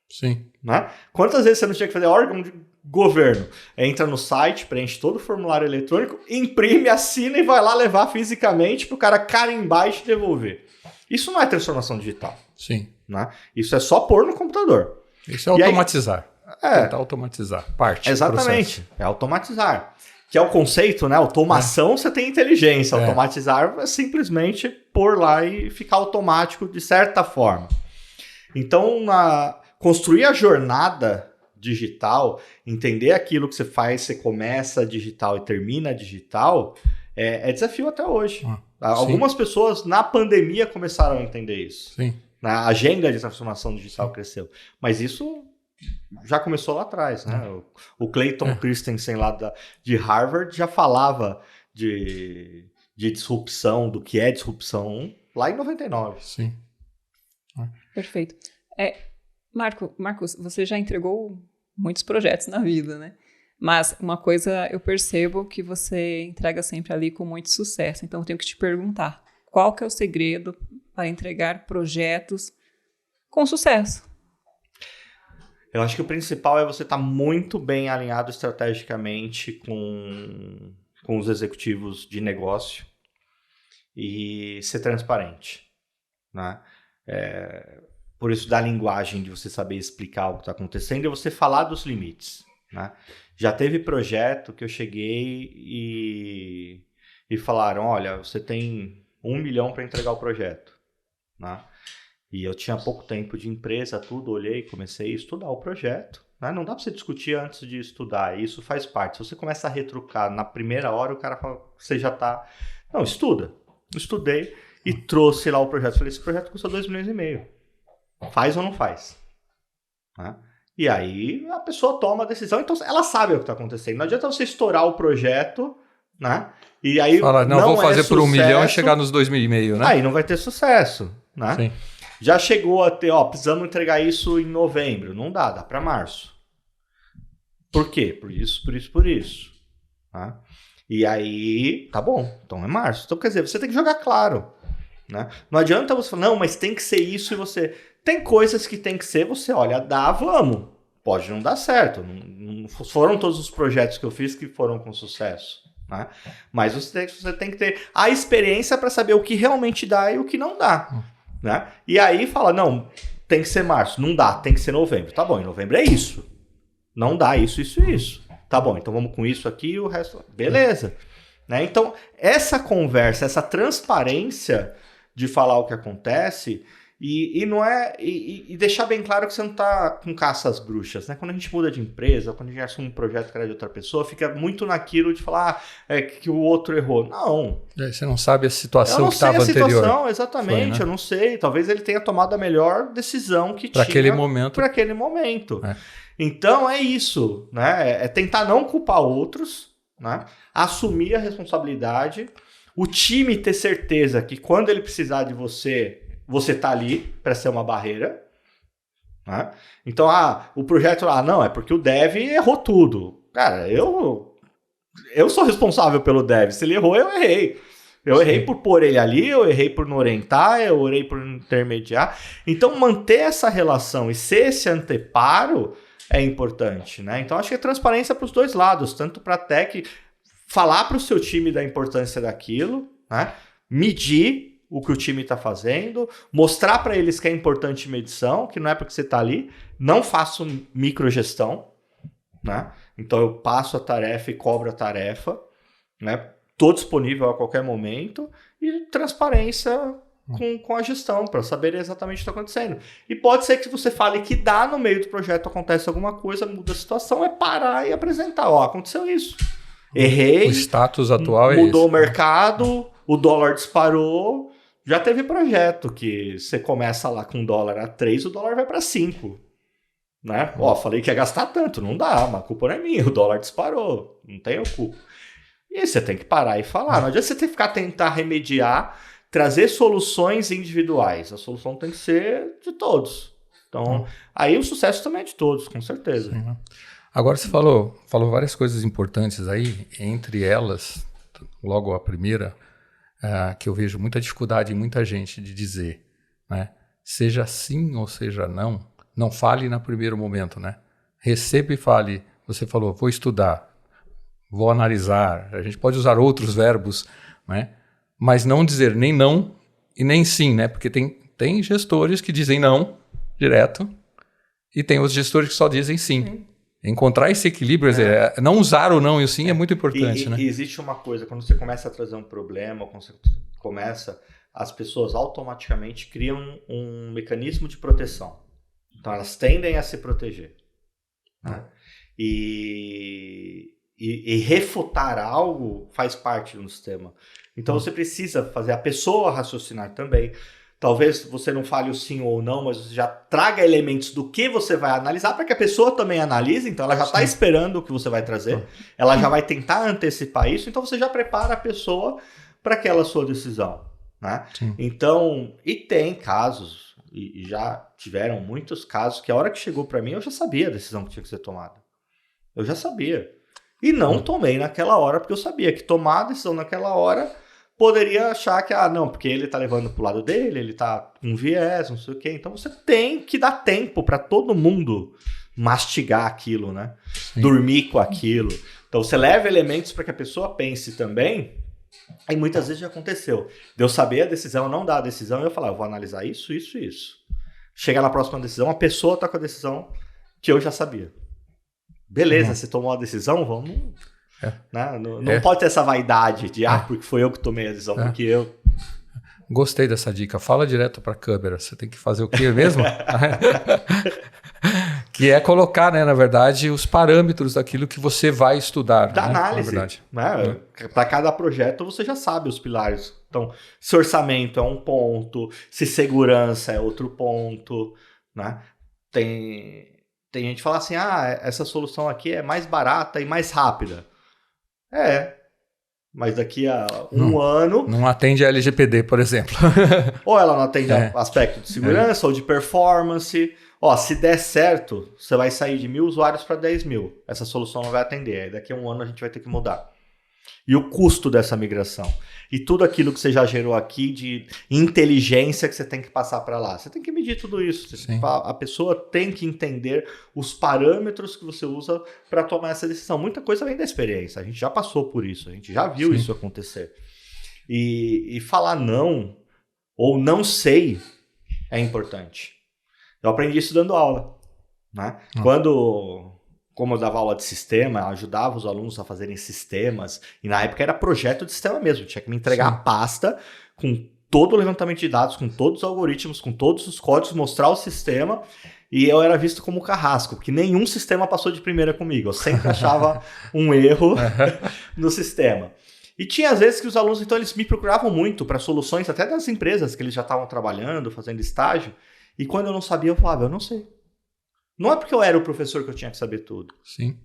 Sim. Né? Quantas vezes você não tinha que fazer órgão de governo? Entra no site, preenche todo o formulário eletrônico, imprime, assina e vai lá levar fisicamente para o cara carimbar e te devolver. Isso não é transformação digital. Sim. Né? Isso é só pôr no computador. Isso é automatizar. Tentar automatizar parte. Exatamente. É automatizar. Que é o conceito, né? Automação você tem inteligência. Automatizar é simplesmente pôr lá e ficar automático de certa forma. Então, construir a jornada digital, entender aquilo que você faz, você começa digital e termina digital, é desafio até hoje. Algumas pessoas na pandemia começaram a entender isso. Sim. A agenda de transformação digital cresceu. Mas isso já começou lá atrás, né? O Clayton Christensen lá de Harvard já falava de disrupção, do que é disrupção, lá em 99. Sim. Perfeito. Marcos, você já entregou muitos projetos na vida, né? Mas uma coisa eu percebo que você entrega sempre ali com muito sucesso. Então eu tenho que te perguntar, qual que é o segredo para entregar projetos com sucesso? Eu acho que o principal é você estar muito bem alinhado estrategicamente com os executivos de negócio e ser transparente, né? Por isso da linguagem, de você saber explicar o que está acontecendo e você falar dos limites, né? Já teve projeto que eu cheguei e falaram, olha, você tem 1 milhão para entregar o projeto, né? E eu tinha pouco tempo de empresa, tudo, olhei, comecei a estudar o projeto. Né? Não dá para você discutir antes de estudar, isso faz parte. Se você começa a retrucar na primeira hora, o cara fala, você já está... Não, estuda. Estudei e trouxe lá o projeto. Falei, esse projeto custa 2,5 milhões. Faz ou não faz? Né? E aí a pessoa toma a decisão, então ela sabe o que está acontecendo. Não adianta você estourar o projeto, né? E aí Fala, não vou fazer por 1 milhão e chegar nos 2,5 milhões, né? Aí não vai ter sucesso, né? Sim. Já chegou a ter, precisamos entregar isso em novembro. Não dá para março. Por quê? Por isso. Tá? E aí, tá bom, então é março. Então, quer dizer, você tem que jogar claro. Né? Não adianta você falar, não, mas tem que ser isso e você... Tem coisas que tem que ser, você olha, dá, vamos. Pode não dar certo. Não foram todos os projetos que eu fiz que foram com sucesso. Né? Mas você tem que ter a experiência para saber o que realmente dá e o que não dá. Né? E aí fala, não, tem que ser março. Não dá, tem que ser novembro. Tá bom, em novembro é isso. Não dá isso. Tá bom, então vamos com isso aqui e o resto... Beleza. Né? Então, essa conversa, essa transparência de falar o que acontece... E não é. E deixar bem claro que você não tá com caça às bruxas, né? Quando a gente muda de empresa, quando a gente assume um projeto que era de outra pessoa, fica muito naquilo de falar que o outro errou. Não. Você não sabe a situação que estava anterior. Eu não sei a situação, exatamente, foi, né? Eu não sei. Talvez ele tenha tomado a melhor decisão que tinha para aquele momento. É. Então é isso, né? É tentar não culpar outros, né? Assumir a responsabilidade, o time ter certeza que quando ele precisar de você tá ali para ser uma barreira. Né? Então, o projeto não, é porque o dev errou tudo. Cara, eu sou responsável pelo dev. Se ele errou, eu errei. Eu errei por pôr ele ali, eu errei por não orientar, eu errei por intermediar. Então, manter essa relação e ser esse anteparo é importante. Né? Então, acho que é transparência para os dois lados, tanto para a tech, falar para o seu time da importância daquilo, né? Medir o que o time está fazendo, mostrar para eles que é importante medição, que não é porque você está ali, não faço microgestão, né? Então eu passo a tarefa e cobro a tarefa, né? Estou disponível a qualquer momento e transparência com a gestão, para saber exatamente o que está acontecendo. E pode ser que você fale que dá no meio do projeto, acontece alguma coisa, muda a situação, é parar e apresentar. Aconteceu isso. Errei. O status atual mudou o mercado, o dólar disparou. Já teve projeto que você começa lá com dólar a 3, o dólar vai para 5. Né? Falei que ia gastar tanto, não dá, mas a culpa não é minha, o dólar disparou, não tenho culpa. E aí você tem que parar e falar, não adianta você tentar remediar, trazer soluções individuais, a solução tem que ser de todos. Então, aí o sucesso também é de todos, com certeza. Sim. Agora você falou várias coisas importantes aí, entre elas, logo a primeira... que eu vejo muita dificuldade em muita gente de dizer, né? Seja sim ou seja não fale no primeiro momento, né? Receba e fale. Você falou, vou estudar, vou analisar. A gente pode usar outros verbos, né? Mas não dizer nem não e nem sim, né? Porque tem gestores que dizem não direto e tem os gestores que só dizem sim. Encontrar esse equilíbrio, não usar o não e o sim é muito importante, né? E existe uma coisa, quando você começa a trazer um problema, quando você começa, as pessoas automaticamente criam um mecanismo de proteção. Então elas tendem a se proteger. Né? E refutar algo faz parte do sistema. Então você precisa fazer a pessoa raciocinar também. Talvez você não fale o sim ou não, mas você já traga elementos do que você vai analisar para que a pessoa também analise. Então, ela já está esperando o que você vai trazer. Ela já vai tentar antecipar isso. Então, você já prepara a pessoa para aquela sua decisão. Né? Então, e tem casos, e já tiveram muitos casos, que a hora que chegou para mim, eu já sabia a decisão que tinha que ser tomada. Eu já sabia. E não tomei naquela hora, porque eu sabia que tomar a decisão naquela hora... poderia achar que, não, porque ele tá levando pro lado dele, ele tá com viés, não sei o quê. Então você tem que dar tempo para todo mundo mastigar aquilo, né? Sim. Dormir com aquilo. Então você leva elementos para que a pessoa pense também. Aí muitas vezes já aconteceu. De eu saber a decisão, não dar a decisão, e eu falar, eu vou analisar isso, isso e isso. Chegar na próxima decisão, a pessoa tá com a decisão que eu já sabia. Beleza, você tomou a decisão, vamos... Né? Não pode ter essa vaidade de porque foi eu que tomei a decisão, porque eu... Gostei dessa dica. Fala direto para a câmera. Você tem que fazer o quê mesmo? Que é colocar, né, na verdade, os parâmetros daquilo que você vai estudar. Da análise. Né? Para cada projeto você já sabe os pilares. Então, se orçamento é um ponto, se segurança é outro ponto. Né? Tem gente que fala assim, essa solução aqui é mais barata e mais rápida. mas daqui a um ano... Não atende a LGPD, por exemplo. Ou ela não atende aspecto de segurança ou de performance. Ó, se der certo, você vai sair de 1.000 usuários para 10.000. Essa solução não vai atender. Aí daqui a um ano a gente vai ter que mudar. E o custo dessa migração. E tudo aquilo que você já gerou aqui de inteligência que você tem que passar para lá. Você tem que medir tudo isso. A pessoa tem que entender os parâmetros que você usa para tomar essa decisão. Muita coisa vem da experiência. A gente já passou por isso. A gente já viu isso acontecer. E falar não ou não sei é importante. Eu aprendi isso dando aula. Né? Como eu dava aula de sistema, ajudava os alunos a fazerem sistemas, e na época era projeto de sistema mesmo, tinha que me entregar a pasta com todo o levantamento de dados, com todos os algoritmos, com todos os códigos, mostrar o sistema, e eu era visto como carrasco, porque nenhum sistema passou de primeira comigo, eu sempre achava um erro no sistema. E tinha às vezes que os alunos, então, eles me procuravam muito para soluções, até das empresas que eles já estavam trabalhando, fazendo estágio, e quando eu não sabia, eu falava, eu não sei. Não é porque eu era o professor que eu tinha que saber tudo. Sim.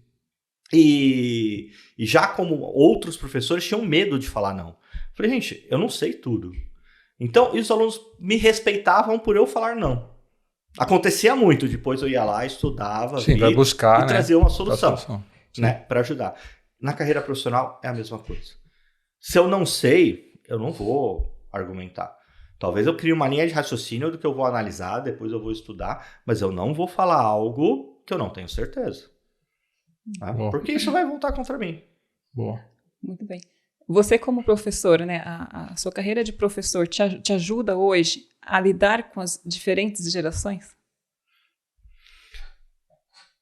E já como outros professores tinham medo de falar não. Falei, gente, eu não sei tudo. Então, os alunos me respeitavam por eu falar não. Acontecia muito. Depois eu ia lá, estudava, vai buscar, e trazia uma solução, né, para ajudar. Na carreira profissional é a mesma coisa. Se eu não sei, eu não vou argumentar. Talvez eu crie uma linha de raciocínio do que eu vou analisar, depois eu vou estudar, mas eu não vou falar algo que eu não tenho certeza. Tá? Porque isso vai voltar contra mim. Boa. Muito bem. Você como professor, né, a sua carreira de professor te ajuda hoje a lidar com as diferentes gerações?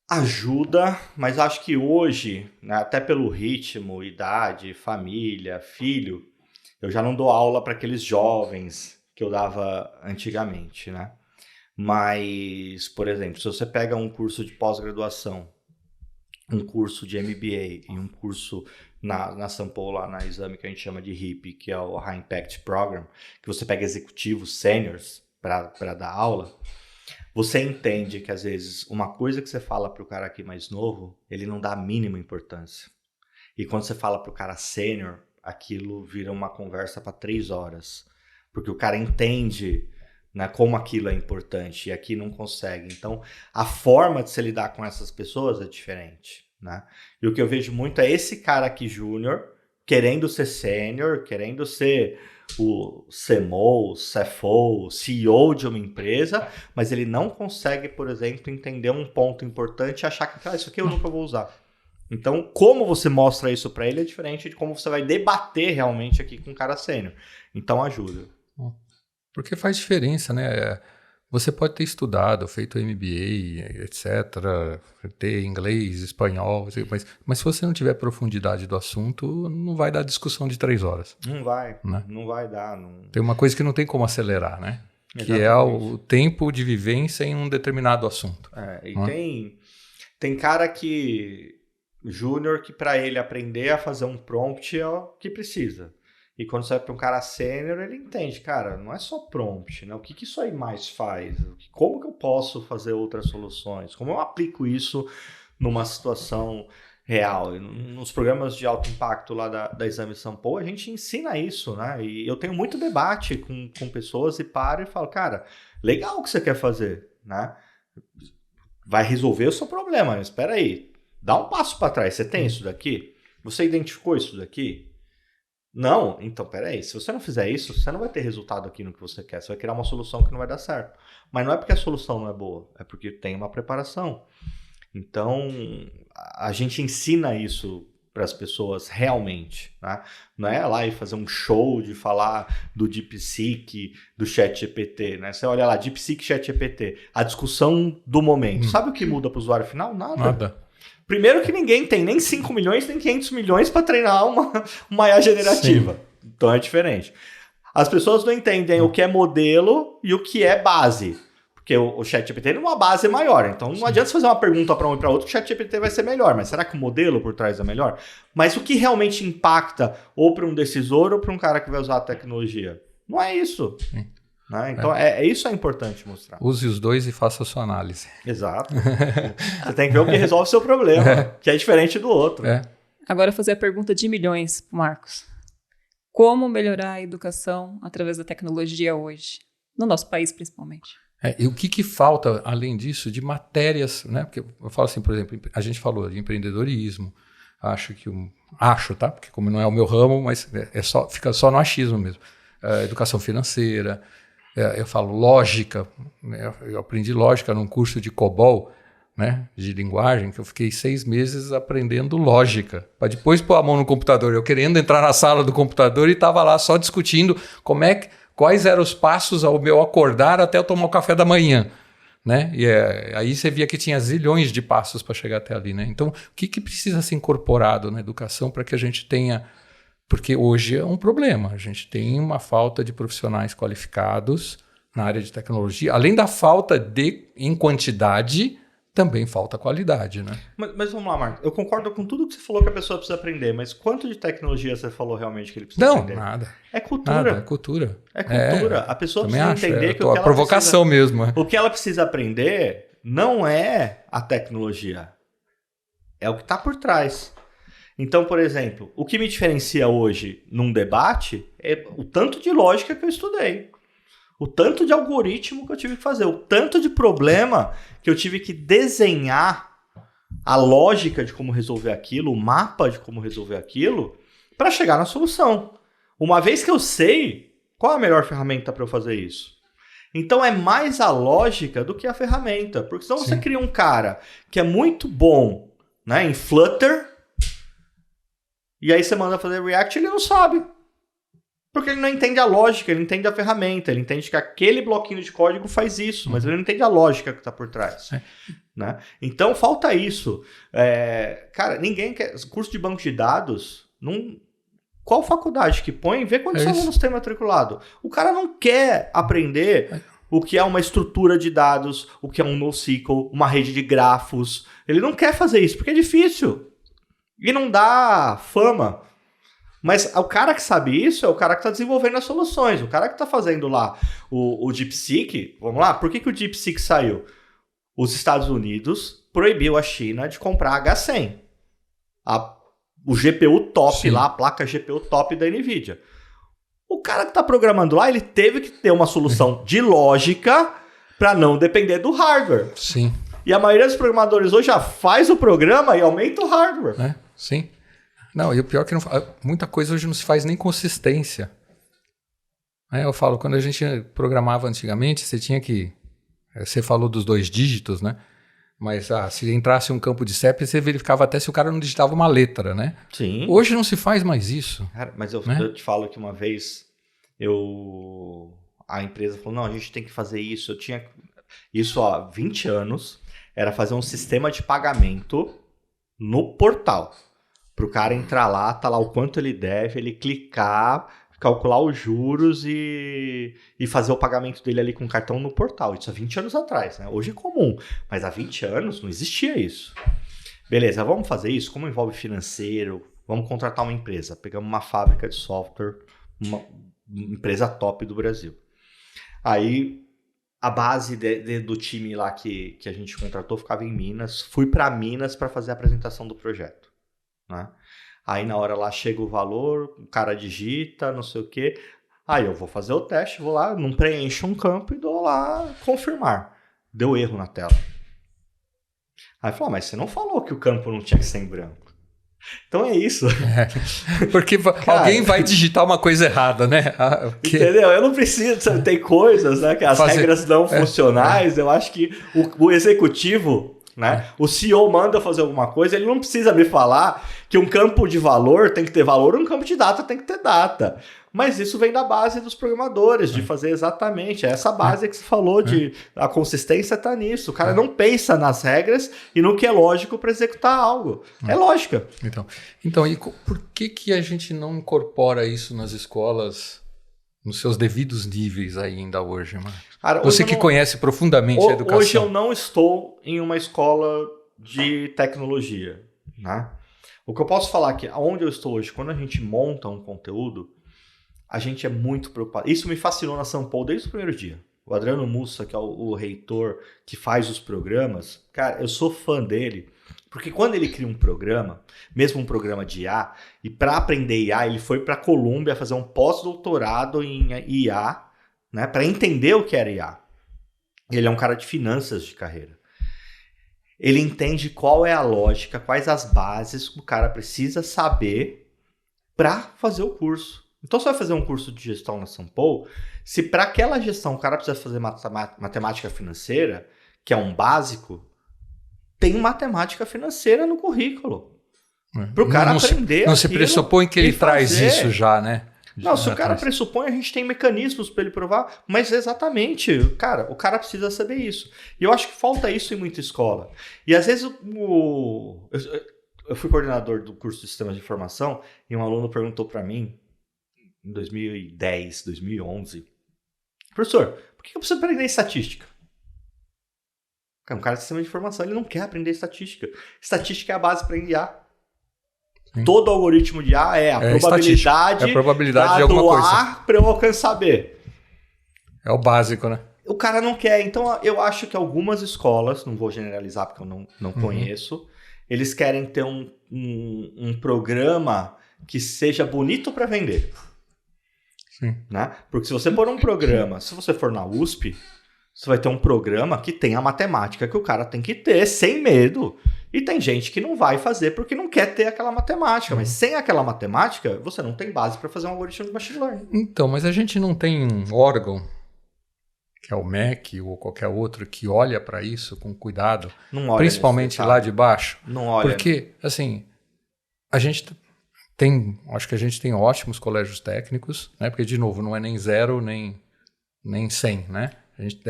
Ajuda, mas acho que hoje, né, até pelo ritmo, idade, família, filho, eu já não dou aula para aqueles jovens que eu dava antigamente, né? Mas, por exemplo, se você pega um curso de pós-graduação, um curso de MBA e um curso na Sampo, lá na Exame, que a gente chama de HIP, que é o High Impact Program, que você pega executivos seniors para dar aula, você entende que, às vezes, uma coisa que você fala para o cara aqui mais novo, ele não dá a mínima importância. E quando você fala para o cara sênior, aquilo vira uma conversa para 3 horas. Porque o cara entende, né, como aquilo é importante e aqui não consegue. Então, a forma de se lidar com essas pessoas é diferente. Né? E o que eu vejo muito é esse cara aqui júnior, querendo ser sênior, querendo ser o CMO, CFO, CEO de uma empresa, mas ele não consegue, por exemplo, entender um ponto importante e achar que isso aqui eu nunca vou usar. Então, como você mostra isso para ele é diferente de como você vai debater realmente aqui com um cara sênior. Então, ajuda. Porque faz diferença, né? Você pode ter estudado, feito MBA, etc., ter inglês, espanhol, mas se você não tiver profundidade do assunto, não vai dar discussão de 3 horas. Não vai, né? Não vai dar. Não... Tem uma coisa que não tem como acelerar, né? Exatamente. Que é o tempo de vivência em um determinado assunto. Tem cara que... júnior que para ele aprender a fazer um prompt é o que precisa. E quando você vai para um cara sênior, ele entende, cara, não é só prompt, né? O que isso aí mais faz? Como que eu posso fazer outras soluções? Como eu aplico isso numa situação real? Nos programas de alto impacto lá da Exame Sampo, a gente ensina isso, né? E eu tenho muito debate com pessoas e paro e falo, cara, legal o que você quer fazer, né? Vai resolver o seu problema, mas espera aí. Dá um passo para trás. Você tem isso daqui? Você identificou isso daqui? Não? Então, peraí. Se você não fizer isso, você não vai ter resultado aqui no que você quer. Você vai criar uma solução que não vai dar certo. Mas não é porque a solução não é boa. É porque tem uma preparação. Então, a gente ensina isso para as pessoas realmente. Né? Não é lá e fazer um show de falar do DeepSeek, do ChatGPT. Né? Você olha lá, DeepSeek, ChatGPT. A discussão do momento. Sabe o que muda para o usuário final? Nada. Primeiro que ninguém tem nem 5 milhões, nem 500 milhões para treinar uma IA generativa. Sim. Então é diferente. As pessoas não entendem o que é modelo e o que é base. Porque o ChatGPT é uma base maior. Então não adianta você fazer uma pergunta para um e para outro que o ChatGPT vai ser melhor. Mas será que o modelo por trás é melhor? Mas o que realmente impacta ou para um decisor ou para um cara que vai usar a tecnologia? Não é isso. Sim. Né? Então, isso é importante mostrar. Use os dois e faça a sua análise. Exato. Você tem que ver o que resolve o seu problema, que é diferente do outro. Agora, fazer a pergunta de milhões, Marcos. Como melhorar a educação através da tecnologia hoje? No nosso país, principalmente. E o que falta, além disso, de matérias, né? Porque eu falo assim, por exemplo, a gente falou de empreendedorismo, acho, tá? Porque como não é o meu ramo, mas fica só no achismo mesmo. Educação financeira, eu falo lógica, né? Eu aprendi lógica num curso de COBOL, né? De linguagem, que eu fiquei 6 meses aprendendo lógica, para depois pôr a mão no computador. Eu querendo entrar na sala do computador e estava lá só discutindo quais eram os passos ao meu acordar até eu tomar o café da manhã, né? E aí você via que tinha zilhões de passos para chegar até ali, né? Então, o que precisa ser incorporado na educação para que a gente tenha... Porque hoje é um problema, a gente tem uma falta de profissionais qualificados na área de tecnologia, além da falta em quantidade, também falta qualidade, né? Mas vamos lá, Marcos. Eu concordo com tudo que você falou que a pessoa precisa aprender, mas quanto de tecnologia você falou realmente que ele precisa aprender? Não, nada. É cultura. Nada, é cultura. É cultura. A pessoa precisa entender que o que ela provocação precisa, mesmo. O que ela precisa aprender não é a tecnologia. É o que está por trás. Então, por exemplo, o que me diferencia hoje num debate é o tanto de lógica que eu estudei. O tanto de algoritmo que eu tive que fazer, o tanto de problema que eu tive que desenhar a lógica de como resolver aquilo, o mapa de como resolver aquilo, para chegar na solução. Uma vez que eu sei, qual é a melhor ferramenta para eu fazer isso? Então é mais a lógica do que a ferramenta, porque senão você cria um cara que é muito bom, né, em Flutter, e aí você manda fazer React e ele não sabe. Porque ele não entende a lógica, ele entende a ferramenta, ele entende que aquele bloquinho de código faz isso, mas ele não entende a lógica que está por trás. Né? Então, falta isso. Cara, ninguém quer... Curso de banco de dados, qual faculdade que põe? Vê quantos alunos tem matriculado. O cara não quer aprender o que é uma estrutura de dados, o que é um NoSQL, uma rede de grafos. Ele não quer fazer isso, porque é difícil. E não dá fama. Mas o cara que sabe isso é o cara que está desenvolvendo as soluções. O cara que está fazendo lá o DeepSeek. Vamos lá, por que o DeepSeek saiu? Os Estados Unidos proibiu a China de comprar H100. O GPU top lá, a placa GPU top da NVIDIA. O cara que está programando lá, ele teve que ter uma solução de lógica para não depender do hardware. Sim. E a maioria dos programadores hoje já faz o programa e aumenta o hardware. Sim. Não, e o pior é que muita coisa hoje não se faz nem consistência. Eu falo, quando a gente programava antigamente, você tinha que... Você falou dos 2 dígitos, né? Mas se entrasse um campo de CEP, você verificava até se o cara não digitava uma letra, né? Sim. Hoje não se faz mais isso. Cara, mas eu te falo que uma vez a empresa falou, não, a gente tem que fazer isso. Eu tinha isso há 20 anos, era fazer um sistema de pagamento no portal. Para o cara entrar lá, tá lá o quanto ele deve, ele clicar, calcular os juros e fazer o pagamento dele ali com cartão no portal. Isso há 20 anos atrás, né? Hoje é comum, mas há 20 anos não existia isso. Beleza, vamos fazer isso? Como envolve financeiro? Vamos contratar uma empresa. Pegamos uma fábrica de software, uma empresa top do Brasil. Aí a base do time lá que a gente contratou ficava em Minas. Fui para Minas para fazer a apresentação do projeto. Né? Aí na hora lá chega o valor, o cara digita, não sei o que. Aí eu vou fazer o teste, vou lá, não preencho um campo e dou lá confirmar. Deu erro na tela. Aí falou, mas você não falou que o campo não tinha que ser em branco. Então é isso. Porque cara, alguém vai digitar uma coisa errada, né? Entendeu? Eu não preciso, tem coisas, né? Que as regras não funcionais, eu acho que o executivo... Né? O CEO manda fazer alguma coisa, ele não precisa me falar que um campo de valor tem que ter valor, um campo de data tem que ter data. Mas isso vem da base dos programadores, de fazer exatamente. Essa base que você falou, a consistência está nisso. O cara não pensa nas regras e no que é lógico para executar algo. É lógica. Então, e por que a gente não incorpora isso nas escolas, nos seus devidos níveis ainda hoje, Marcos? Cara, você que conhece profundamente a educação. Hoje eu não estou em uma escola de tecnologia. Né? O que eu posso falar é que onde eu estou hoje, quando a gente monta um conteúdo, a gente é muito preocupado. Isso me fascinou na São Paulo desde o primeiro dia. O Adriano Mussa, que é o reitor que faz os programas, cara, eu sou fã dele, Porque quando ele cria um programa, mesmo um programa de IA, e para aprender IA, ele foi para a Colômbia fazer um pós-doutorado em IA, né, para entender o que era IA. Ele é um cara de finanças de carreira. Ele entende qual é a lógica, quais as bases que o cara precisa saber para fazer o curso. Então, você vai fazer um curso de gestão na São Paulo, se para aquela gestão o cara precisa fazer matemática financeira, que é um básico, tem matemática financeira no currículo. Para o cara aprender. Não se pressupõe que ele traz isso já, né? Não, se o cara pressupõe, a gente tem mecanismos para ele provar, mas exatamente, o cara precisa saber isso. E eu acho que falta isso em muita escola. E às vezes eu fui coordenador do curso de Sistemas de Informação e um aluno perguntou para mim, em 2010, 2011, professor, por que eu preciso aprender estatística? Um cara de sistema de informação, ele não quer aprender estatística. Estatística é a base para IA. Sim. Todo algoritmo de IA é a probabilidade de alguma coisa para eu alcançar B. É o básico, né? O cara não quer. Então, eu acho que algumas escolas, não vou generalizar porque eu não conheço, eles querem ter um programa que seja bonito para vender. Sim. Né? Porque se você pôr um programa, se você for na USP, você vai ter um programa que tem a matemática que o cara tem que ter, sem medo. E tem gente que não vai fazer porque não quer ter aquela matemática. Mas sem aquela matemática, você não tem base para fazer um algoritmo de machine learning. Então, mas a gente não tem um órgão, que é o MEC ou qualquer outro, que olha para isso com cuidado, não olha principalmente lá de baixo. Não olha. Porque, assim, acho que a gente tem ótimos colégios técnicos, né? Porque, de novo, não é nem 0, nem 100, né? A gente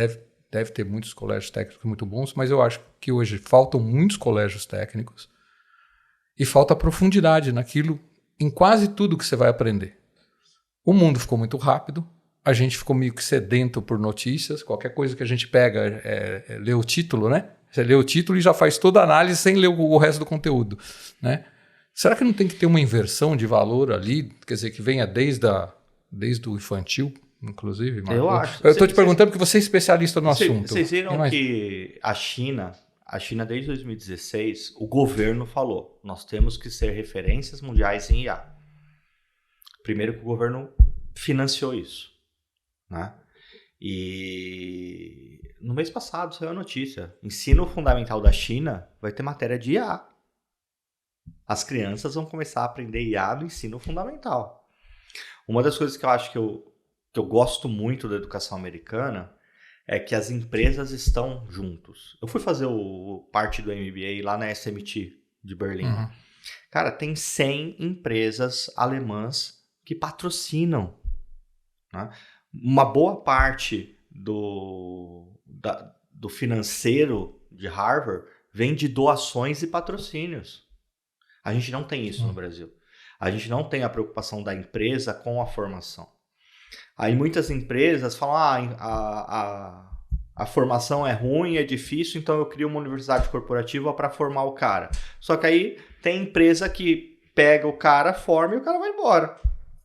deve ter muitos colégios técnicos muito bons, mas eu acho que hoje faltam muitos colégios técnicos e falta profundidade naquilo, em quase tudo que você vai aprender. O mundo ficou muito rápido, a gente ficou meio que sedento por notícias, qualquer coisa que a gente pega lê o título, né? Você lê o título e já faz toda a análise sem ler o resto do conteúdo, né? Será que não tem que ter uma inversão de valor ali, quer dizer, que venha desde o infantil, inclusive? Eu acho. Eu estou te perguntando porque você é especialista no assunto. Vocês viram que a China, desde 2016, o governo falou, nós temos que ser referências mundiais em IA. Primeiro que o governo financiou isso, né? E no mês passado saiu a notícia, ensino fundamental da China vai ter matéria de IA. As crianças vão começar a aprender IA no ensino fundamental. Uma das coisas que eu acho que eu gosto muito da educação americana é que as empresas estão juntos. Eu fui fazer parte do MBA lá na SMT de Berlim. Uhum. Cara, tem 100 empresas alemãs que patrocinam. Né? Uma boa parte do financeiro de Harvard vem de doações e patrocínios. A gente não tem isso no Brasil. A gente não tem a preocupação da empresa com a formação. Aí muitas empresas falam, a formação é ruim, é difícil, então eu crio uma universidade corporativa para formar o cara. Só que aí tem empresa que pega o cara, forma e o cara vai embora.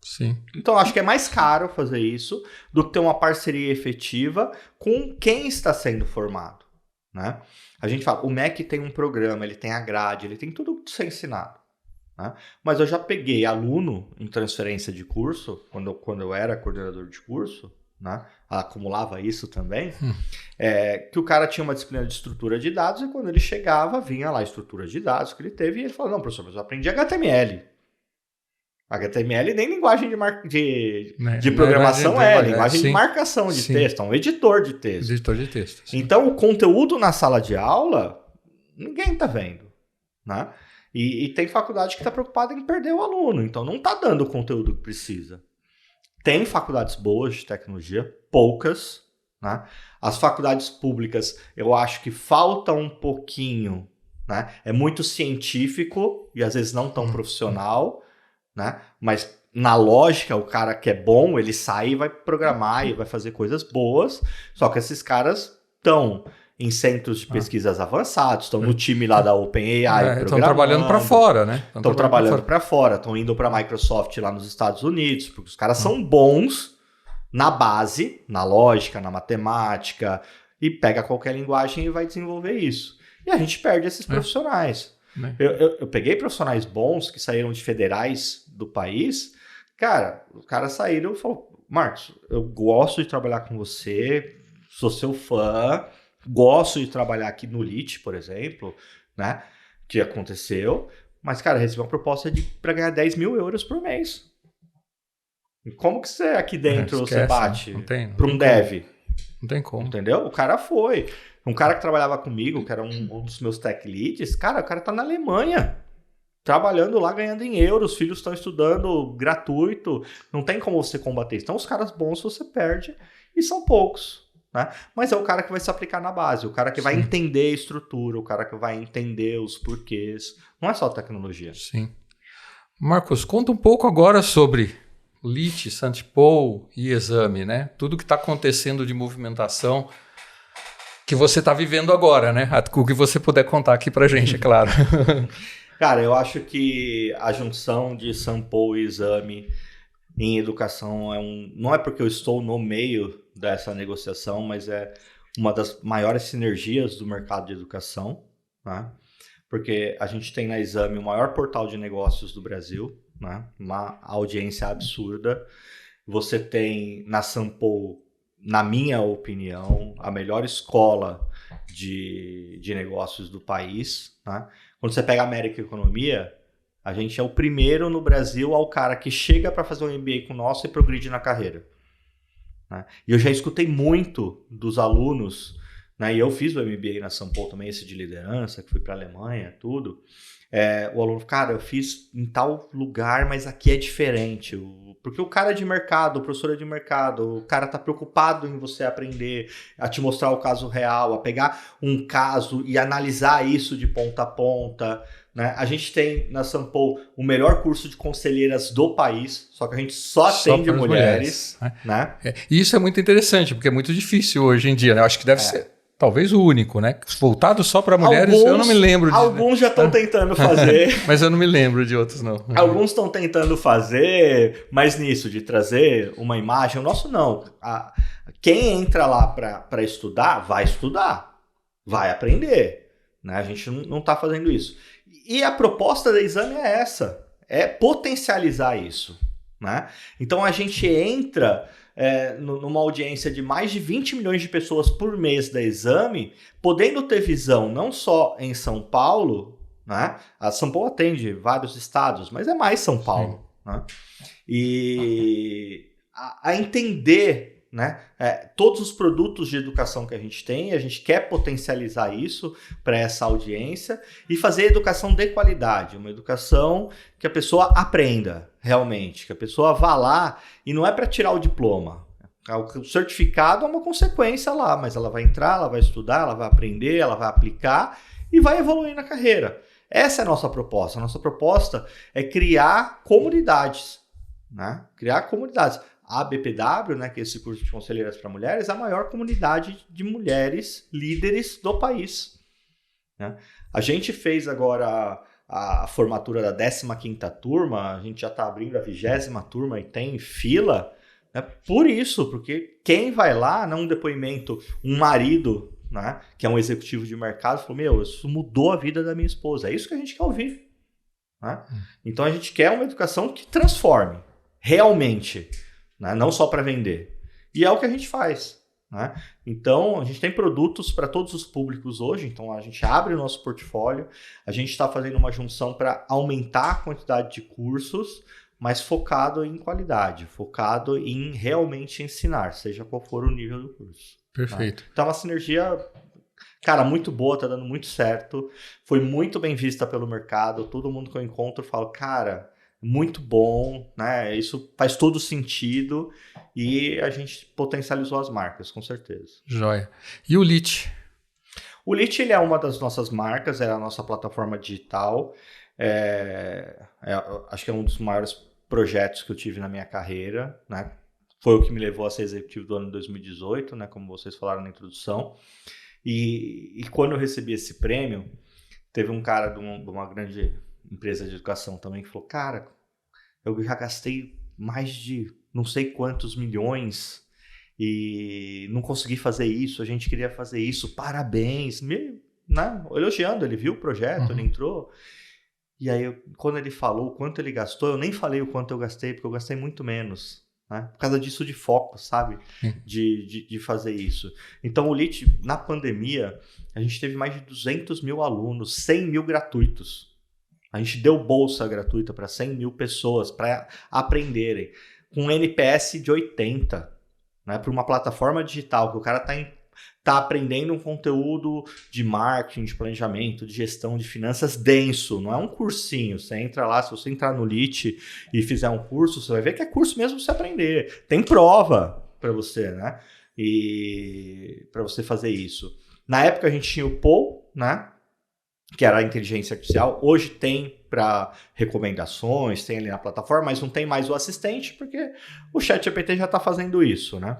Sim. Então acho que é mais caro fazer isso do que ter uma parceria efetiva com quem está sendo formado. Né? A gente fala, o MEC tem um programa, ele tem a grade, ele tem tudo que ser ensinado. Né? Mas eu já peguei aluno em transferência de curso, quando eu era coordenador de curso, né? Acumulava isso também, que o cara tinha uma disciplina de estrutura de dados e quando ele chegava, vinha lá a estrutura de dados que ele teve e ele falou, não, professor, mas eu aprendi HTML. HTML nem linguagem de programação linguagem de marcação de texto, é um editor de texto. Editor de texto. Sim. Então, o conteúdo na sala de aula, ninguém está vendo. Né? E tem faculdade que está preocupada em perder o aluno, então não está dando o conteúdo que precisa. Tem faculdades boas de tecnologia, poucas. Né? As faculdades públicas, eu acho que falta um pouquinho. Né? É muito científico e às vezes não tão profissional. Né? Mas na lógica, o cara que é bom, ele sai e vai programar e vai fazer coisas boas, só que esses caras estão em centros de pesquisas avançados, estão no time lá da OpenAI, estão trabalhando para fora, né? Estão trabalhando para fora, estão indo para a Microsoft lá nos Estados Unidos, porque os caras são bons na base, na lógica, na matemática, e pega qualquer linguagem e vai desenvolver isso. E a gente perde esses profissionais. Né? Eu peguei profissionais bons que saíram de federais do país. Cara, os caras saíram e falaram, Marcos, eu gosto de trabalhar com você, sou seu fã, gosto de trabalhar aqui no LIT, por exemplo, né? Que aconteceu. Mas, cara, recebi uma proposta para ganhar 10 mil euros por mês. E como que você aqui dentro Esquece, você bate para um dev? Não tem como. Entendeu? O cara foi. Um cara que trabalhava comigo, que era um dos meus tech leads, cara, o cara tá na Alemanha, trabalhando lá, ganhando em euros, os filhos estão estudando gratuito, não tem como você combater isso. Então, os caras bons você perde, e são poucos, né? Mas é o cara que vai se aplicar na base, o cara que vai entender a estrutura, o cara que vai entender os porquês. Não é só tecnologia. Sim. Marcos, conta um pouco agora sobre LIT, Santipol e Exame, né? Tudo que está acontecendo de movimentação que você está vivendo agora, né? O que você puder contar aqui para a gente, é claro. Cara, eu acho que a junção de Santipol e Exame em educação não é porque eu estou no meio dessa negociação, mas é uma das maiores sinergias do mercado de educação, né? Porque a gente tem na Exame o maior portal de negócios do Brasil, né? Uma audiência absurda. Você tem na Santipol, na minha opinião, a melhor escola de negócios do país, né? Quando você pega a América Economia, a gente é o primeiro no Brasil ao cara que chega para fazer um MBA com nós e progride na carreira, né? E eu já escutei muito dos alunos, né? E eu fiz o MBA na Santipol também, esse de liderança, que fui para a Alemanha, tudo. O aluno, cara, eu fiz em tal lugar, mas aqui é diferente. Porque o cara é de mercado, o professor é de mercado, o cara tá preocupado em você aprender, a te mostrar o caso real, a pegar um caso e analisar isso de ponta a ponta, né? A gente tem na Santipol o melhor curso de conselheiras do país, só que a gente só atende mulheres, né? E isso é muito interessante, porque é muito difícil hoje em dia, né? Eu acho que deve ser talvez o único, né? Voltado só para mulheres, eu não me lembro de... Alguns já estão tentando fazer. Mas eu não me lembro de outros, não. Alguns estão tentando fazer, mas nisso, de trazer uma imagem. O nosso não. Quem entra lá para estudar, vai aprender, né? A gente não está fazendo isso. E a proposta da Exame é essa, é potencializar isso, né? Então a gente entra... numa audiência de mais de 20 milhões de pessoas por mês da Exame, podendo ter visão não só em São Paulo, né? A São Paulo atende vários estados, mas é mais São Paulo, né? E a entender, né? Todos os produtos de educação que a gente tem, a gente quer potencializar isso para essa audiência e fazer educação de qualidade, uma educação que a pessoa aprenda realmente, que a pessoa vá lá e não é para tirar o diploma. O certificado é uma consequência lá, mas ela vai entrar, ela vai estudar, ela vai aprender, ela vai aplicar e vai evoluir na carreira. Essa é a nossa proposta. A nossa proposta é criar comunidades, né? Criar comunidades. A BPW, né, que é esse curso de conselheiras para mulheres, é a maior comunidade de mulheres líderes do país, né? A gente fez agora a formatura da 15ª turma, a gente já está abrindo a 20ª turma e tem fila, né, por isso, porque quem vai lá, num depoimento, um marido, né, que é um executivo de mercado, falou, isso mudou a vida da minha esposa, é isso que a gente quer ouvir, né? Então a gente quer uma educação que transforme, realmente, né, não só para vender, e é o que a gente faz, né? Então, a gente tem produtos para todos os públicos hoje, então a gente abre o nosso portfólio, a gente está fazendo uma junção para aumentar a quantidade de cursos, mas focado em qualidade, focado em realmente ensinar, seja qual for o nível do curso. Perfeito. Né? Então, é uma sinergia, cara, muito boa, está dando muito certo, foi muito bem vista pelo mercado, todo mundo que eu encontro fala, cara... muito bom, né? Isso faz todo sentido e a gente potencializou as marcas, com certeza. Joia. E o LIT? O LIT, ele é uma das nossas marcas, é a nossa plataforma digital. Acho que é um dos maiores projetos que eu tive na minha carreira, né? Foi o que me levou a ser executivo do ano de 2018, né? Como vocês falaram na introdução. E quando eu recebi esse prêmio, teve um cara de uma grande... empresa de educação também, que falou, cara, eu já gastei mais de não sei quantos milhões e não consegui fazer isso, a gente queria fazer isso, parabéns. né, elogiando, ele viu o projeto, ele entrou. E aí, quando ele falou o quanto ele gastou, eu nem falei o quanto eu gastei, porque eu gastei muito menos. Né? Por causa disso de foco, sabe? De fazer isso. Então, o LIT, na pandemia, a gente teve mais de 200 mil alunos, 100 mil gratuitos. A gente deu bolsa gratuita para 100 mil pessoas para aprenderem. Com um NPS de 80, né? Para uma plataforma digital, que o cara tá aprendendo um conteúdo de marketing, de planejamento, de gestão de finanças denso, não é um cursinho. Você entra lá, se você entrar no LIT e fizer um curso, você vai ver que é curso mesmo para você aprender. Tem prova para você, né? E para você fazer isso. Na época a gente tinha o Paul, né? Que era a inteligência artificial. Hoje tem para recomendações, tem ali na plataforma, mas não tem mais o assistente, porque o ChatGPT já está fazendo isso, né?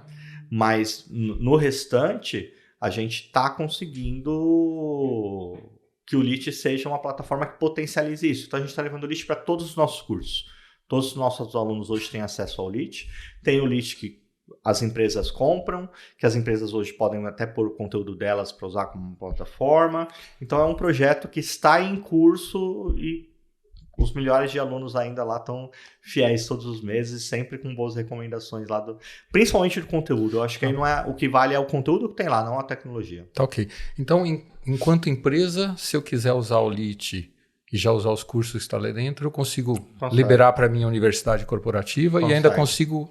Mas no restante, a gente está conseguindo que o LIT seja uma plataforma que potencialize isso. Então, a gente está levando o LIT para todos os nossos cursos. Todos os nossos alunos hoje têm acesso ao LIT. Tem o LIT que as empresas compram, que as empresas hoje podem até pôr o conteúdo delas para usar como plataforma. Então, é um projeto que está em curso e os milhares de alunos ainda lá estão fiéis todos os meses, sempre com boas recomendações lá, principalmente do conteúdo. Eu acho que aí não é o que vale é o conteúdo que tem lá, não a tecnologia. Tá ok. Então, enquanto empresa, se eu quiser usar o LIT e já usar os cursos que está lá dentro, eu consigo liberar para a minha universidade corporativa e ainda consigo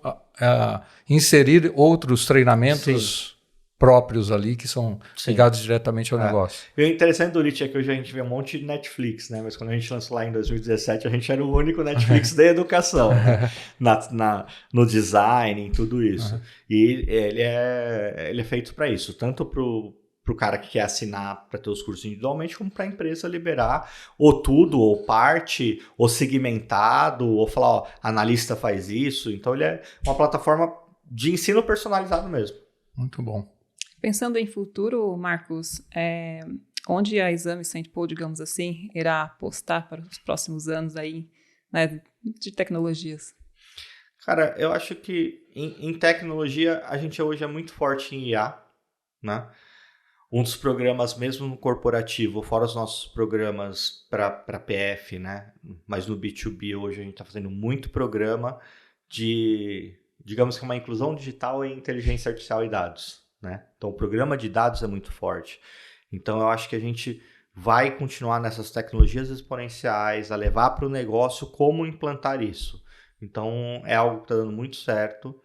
inserir outros treinamentos próprios ali que são ligados diretamente ao negócio. E o interessante do LIT é que hoje a gente vê um monte de Netflix, né? Mas quando a gente lançou lá em 2017, a gente era o único Netflix da educação, né? No design, em tudo isso. E ele é feito para isso, tanto para o cara que quer assinar para ter os cursos individualmente, como para a empresa liberar ou tudo, ou parte, ou segmentado, ou falar, ó, analista faz isso. Então ele é uma plataforma de ensino personalizado mesmo. Muito bom. Pensando em futuro, Marcos, onde a Exame St. Paul, digamos assim, irá apostar para os próximos anos aí, né, de tecnologias? Cara, eu acho que em tecnologia a gente hoje é muito forte em IA, né? Um dos programas, mesmo no corporativo, fora os nossos programas para PF, né? Mas no B2B hoje a gente está fazendo muito programa de, digamos que uma inclusão digital e inteligência artificial e dados. Né? Então, o programa de dados é muito forte. Então, eu acho que a gente vai continuar nessas tecnologias exponenciais, a levar para o negócio como implantar isso. Então, é algo que está dando muito certo.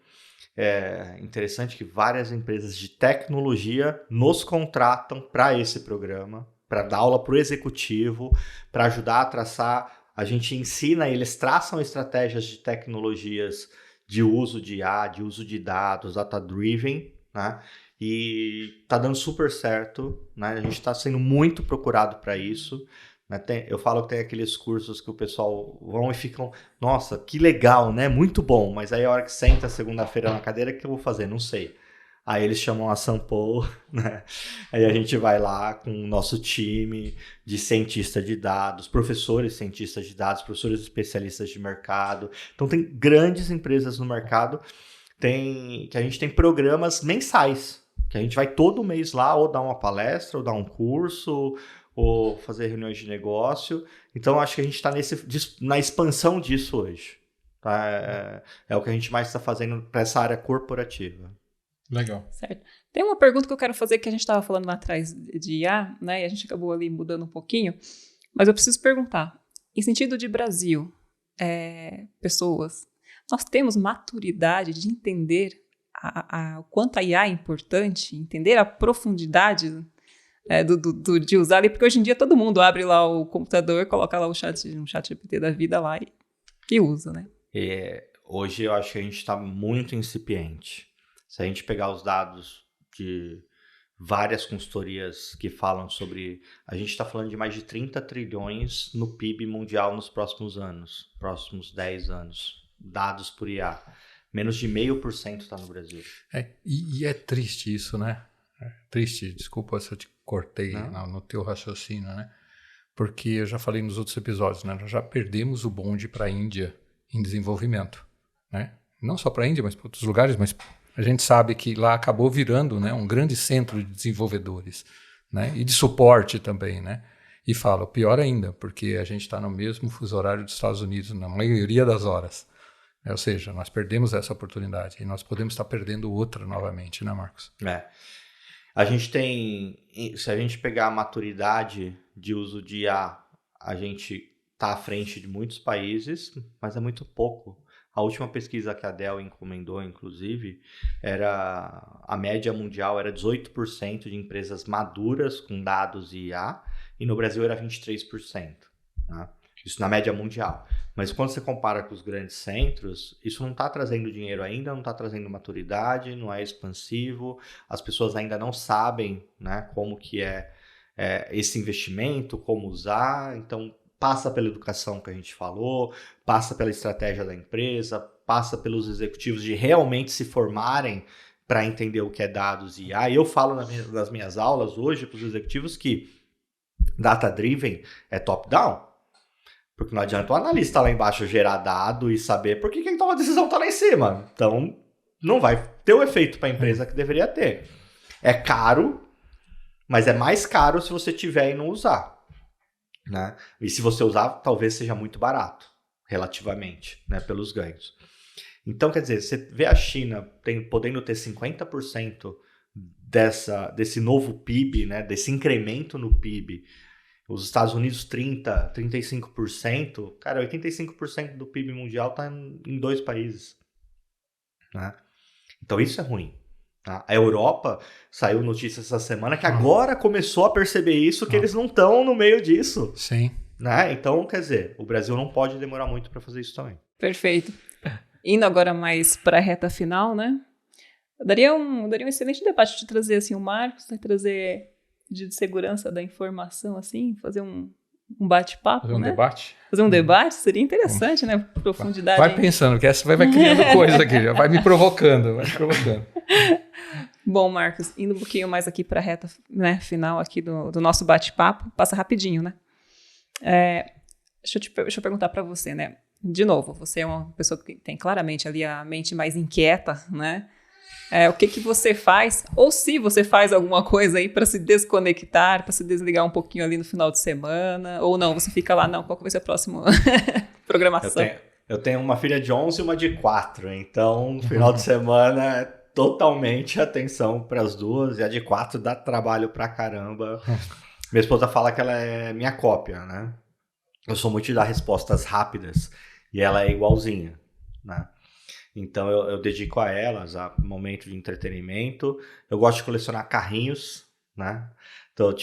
É interessante que várias empresas de tecnologia nos contratam para esse programa, para dar aula para o executivo, para ajudar a traçar. A gente ensina, eles traçam estratégias de tecnologias de uso de IA, de uso de dados, data-driven, né? E tá dando super certo, né? A gente está sendo muito procurado para isso, né? Eu falo que tem aqueles cursos que o pessoal vão e ficam, nossa, que legal, né? Muito bom, mas aí a hora que senta segunda-feira na cadeira, o que eu vou fazer? Não sei. Aí eles chamam a St. Paul, né? Aí a gente vai lá com o nosso time de cientista de dados, professores cientistas de dados, professores especialistas de mercado. Então tem grandes empresas no mercado que a gente tem programas mensais, que a gente vai todo mês lá ou dar uma palestra, ou dar um curso, ou fazer reuniões de negócio. Então, acho que a gente está na expansão disso hoje. Tá? É o que a gente mais está fazendo para essa área corporativa. Legal. Certo. Tem uma pergunta que eu quero fazer que a gente estava falando lá atrás de IA, né? E a gente acabou ali mudando um pouquinho. Mas eu preciso perguntar. Em sentido de Brasil, pessoas, nós temos maturidade de entender o quanto a IA é importante, entender a profundidade de usar ali, porque hoje em dia todo mundo abre lá o computador, coloca lá um chat GPT da vida lá e usa, né? Hoje eu acho que a gente está muito incipiente. Se a gente pegar os dados de várias consultorias que falam sobre... A gente está falando de mais de 30 trilhões no PIB mundial nos próximos anos, próximos 10 anos, dados por IA. Menos de 0,5% está no Brasil. E é triste isso, né? É triste, desculpa se eu te cortei no teu raciocínio, né? Porque eu já falei nos outros episódios, né? Nós já perdemos o bonde para a Índia em desenvolvimento, né? Não só para a Índia, mas para outros lugares, mas a gente sabe que lá acabou virando, né, um grande centro de desenvolvedores, né? E de suporte também, né? E falo, pior ainda, porque a gente está no mesmo fuso horário dos Estados Unidos na maioria das horas. Ou seja, nós perdemos essa oportunidade e nós podemos estar perdendo outra novamente, né, Marcos? A gente tem, se a gente pegar a maturidade de uso de IA, a gente está à frente de muitos países, mas é muito pouco. A última pesquisa que a Dell encomendou, inclusive, a média mundial era 18% de empresas maduras com dados e IA, e no Brasil era 23%. Né? Isso na média mundial. Mas quando você compara com os grandes centros, isso não está trazendo dinheiro ainda, não está trazendo maturidade, não é expansivo, as pessoas ainda não sabem, né, como que é esse investimento, como usar, então passa pela educação que a gente falou, passa pela estratégia da empresa, passa pelos executivos de realmente se formarem para entender o que é dados e IA. E eu falo nas minhas aulas hoje para os executivos que data-driven é top-down. Porque não adianta o analista lá embaixo gerar dado e saber por que quem toma a decisão está lá em cima. Então, não vai ter o efeito para a empresa que deveria ter. É caro, mas é mais caro se você tiver e não usar. Né? E se você usar, talvez seja muito barato, relativamente, né, pelos ganhos. Então, quer dizer, você vê a China podendo ter 50% desse novo PIB, né, desse incremento no PIB, os Estados Unidos 30%, 35%, cara, 85% do PIB mundial está em 2 países. Né? Então isso é ruim. Tá? A Europa, saiu notícia essa semana que agora começou a perceber isso, que eles não estão no meio disso. Sim. Né? Então, quer dizer, o Brasil não pode demorar muito para fazer isso também. Perfeito. Indo agora mais para a reta final, né? Daria um excelente debate de trazer assim, o Marcos, né? Trazer de segurança da informação, assim, fazer um bate-papo, Fazer um né? debate? Fazer um debate seria interessante, né? Profundidade. Vai pensando, que essa vai criando coisa aqui, já vai me provocando, Bom, Marcos, indo um pouquinho mais aqui para a reta, né, final aqui do nosso bate-papo, passa rapidinho, né? Deixa eu perguntar para você, né? De novo, você é uma pessoa que tem claramente ali a mente mais inquieta, né? O que você faz, ou se você faz alguma coisa aí para se desconectar, para se desligar um pouquinho ali no final de semana, ou não, você fica lá, não, qual que vai ser a próxima programação? Eu tenho uma filha de 11 e uma de 4, então no final de semana é totalmente atenção para as duas, e a de 4 dá trabalho pra caramba. Minha esposa fala que ela é minha cópia, né? Eu sou muito de dar respostas rápidas, e ela é igualzinha, né? Então eu dedico a elas a momento de entretenimento. Eu gosto de colecionar carrinhos, né? Então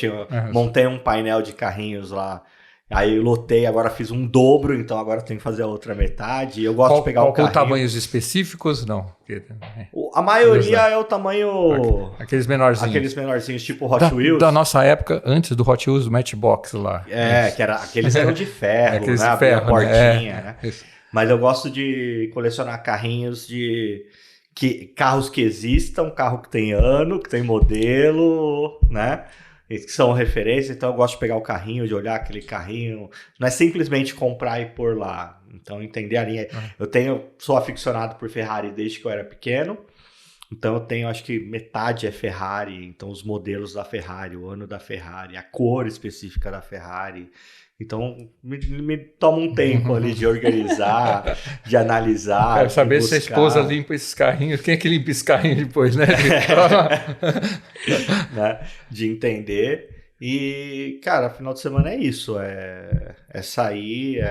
montei um painel de carrinhos lá, aí lotei, agora fiz um dobro, então agora tenho que fazer a outra metade. Eu gosto de pegar o carrinho. Tamanhos específicos? Não. A maioria é o tamanho... Aqueles menorzinhos. Aqueles menorzinhos, tipo Hot Wheels. Da nossa época, antes do Hot Wheels Matchbox lá. Aqueles eram de ferro, aqueles né? De ferro, a portinha, né? Isso. Mas eu gosto de colecionar carrinhos carros que existam, carro que tem ano, que tem modelo, né? Que são referências. Então eu gosto de pegar o carrinho, de olhar aquele carrinho. Não é simplesmente comprar e pôr lá. Então entender a linha. Sou aficionado por Ferrari desde que eu era pequeno. Então eu tenho, acho que metade é Ferrari. Então os modelos da Ferrari, o ano da Ferrari, a cor específica da Ferrari. Então, me toma um tempo ali de organizar, de analisar. Quero saber se a esposa limpa esses carrinhos. Quem é que limpa esse carrinho depois, né? Né? De entender. E, cara, final de semana é isso. É sair,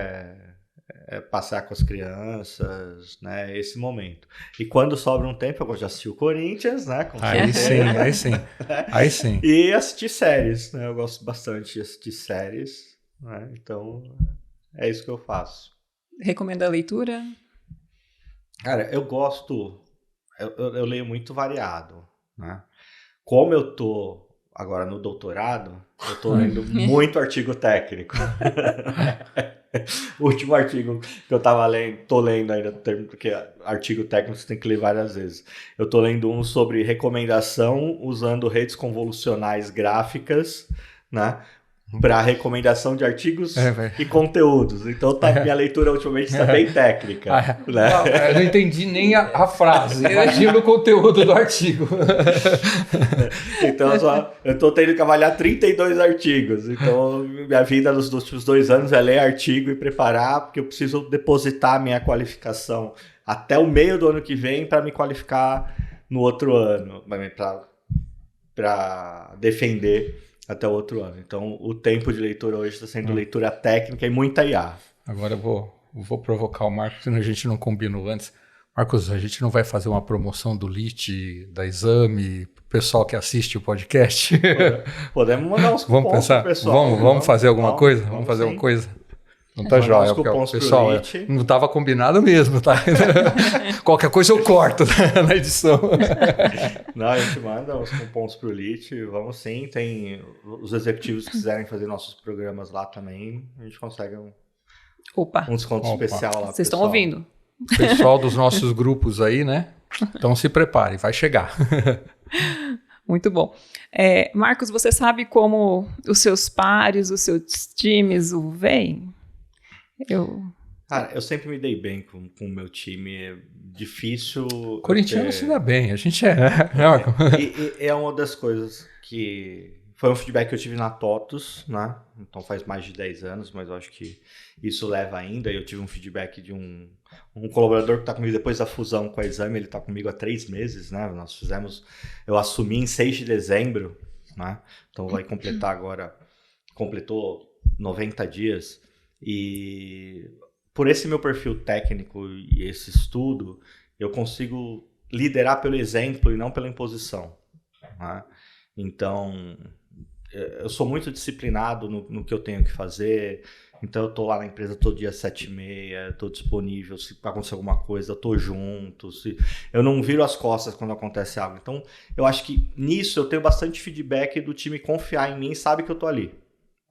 é passear com as crianças, né? Esse momento. E quando sobra um tempo, eu gosto de assistir o Corinthians, né? Aí sim. E assistir séries, né? Eu gosto bastante de assistir séries. Né? Então, é isso que eu faço. Recomenda a leitura? Cara, eu gosto... Eu leio muito variado, né? Como eu tô agora no doutorado, eu tô lendo muito artigo técnico. O último artigo que eu tô lendo ainda, porque artigo técnico você tem que ler várias vezes. Eu tô lendo um sobre recomendação usando redes convolucionais gráficas, né? para recomendação de artigos e conteúdos. Então minha leitura ultimamente está bem técnica. Né? Não, eu não entendi nem a frase. Imagina o conteúdo do artigo. Então eu estou tendo que avaliar 32 artigos. Então minha vida nos últimos 2 anos é ler artigo e preparar, porque eu preciso depositar minha qualificação até o meio do ano que vem para me qualificar no outro ano, para defender até o outro ano. Então, o tempo de leitura hoje está sendo leitura técnica e muita IA. Agora eu vou provocar o Marcos, que a gente não combinou antes. Marcos, a gente não vai fazer uma promoção do LIT, da Exame, pro pessoal que assiste o podcast? Podemos mandar uns cupons. Vamos pensar? Pro pessoal. Vamos fazer alguma coisa? Vamos fazer alguma coisa? Não tá jóia, pessoal, não estava combinado mesmo, tá? Qualquer coisa eu corto na edição. Não, a gente manda uns cupons pro LIT, vamos sim, tem os executivos que quiserem fazer nossos programas lá também, a gente consegue um desconto especial lá. Vocês estão ouvindo? Pessoal dos nossos grupos aí, né? Então se prepare, vai chegar. Muito bom. Marcos, você sabe como os seus pares, os seus times o veem? Cara, eu sempre me dei bem com o meu time. É difícil. Corintiano se dá bem, a gente é uma das coisas que foi um feedback que eu tive na TOTUS, né? Então faz mais de 10 anos, mas eu acho que isso leva ainda. Eu tive um feedback de um colaborador que está comigo depois da fusão com a Exame, ele está comigo há 3 meses, né? Eu assumi em 6 de dezembro, né? Então vai completar agora, completou 90 dias. E por esse meu perfil técnico e esse estudo, eu consigo liderar pelo exemplo e não pela imposição, né? Então, eu sou muito disciplinado no que eu tenho que fazer. Então, eu estou lá na empresa todo dia às 7h30, estou disponível, se acontecer alguma coisa, eu estou junto. Eu não viro as costas quando acontece algo. Então, eu acho que nisso eu tenho bastante feedback do time confiar em mim e sabe que eu estou ali,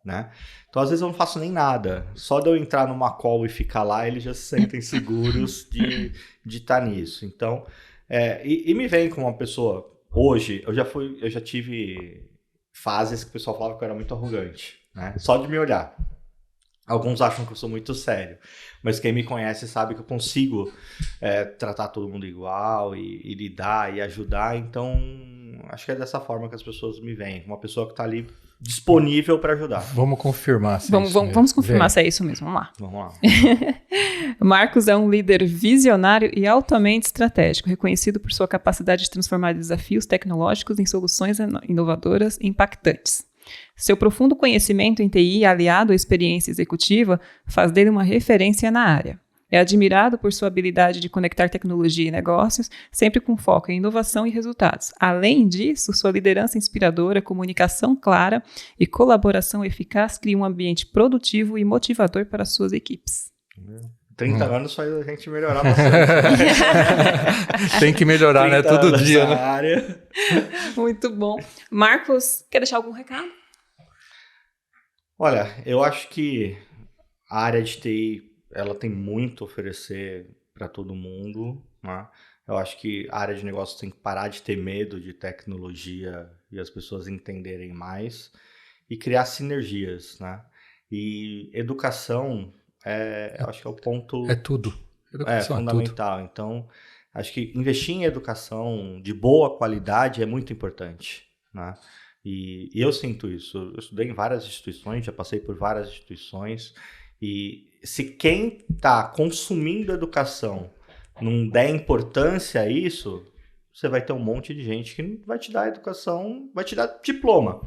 né? Então, às vezes eu não faço nem nada. Só de eu entrar numa call e ficar lá, eles já se sentem seguros de estar nisso. Então, e me vem como uma pessoa... Hoje, eu já tive fases que o pessoal falava que eu era muito arrogante, né? Só de me olhar. Alguns acham que eu sou muito sério, mas quem me conhece sabe que eu consigo tratar todo mundo igual e lidar e ajudar. Então, acho que é dessa forma que as pessoas me veem. Uma pessoa que está ali disponível para ajudar. Vamos confirmar se vamos confirmar se é isso mesmo. Vamos lá. Marcos é um líder visionário e altamente estratégico, reconhecido por sua capacidade de transformar desafios tecnológicos em soluções inovadoras e impactantes. Seu profundo conhecimento em TI, aliado à experiência executiva, faz dele uma referência na área. É admirado por sua habilidade de conectar tecnologia e negócios, sempre com foco em inovação e resultados. Além disso, sua liderança inspiradora, comunicação clara e colaboração eficaz criam um ambiente produtivo e motivador para suas equipes. 30 anos faz a gente melhorar bastante. Tem que melhorar, né? Todo dia, né? Área. Muito bom. Marcos, quer deixar algum recado? Olha, eu acho que a área de TI ela tem muito a oferecer para todo mundo, né? Eu acho que a área de negócios tem que parar de ter medo de tecnologia e as pessoas entenderem mais e criar sinergias, né? E educação eu acho que é o ponto... É tudo. Educação fundamental. Tudo. Então, acho que investir em educação de boa qualidade é muito importante, né? E eu sinto isso. Eu estudei em várias instituições, já passei por várias instituições. E se quem está consumindo educação não der importância a isso, você vai ter um monte de gente que vai te dar educação, vai te dar diploma.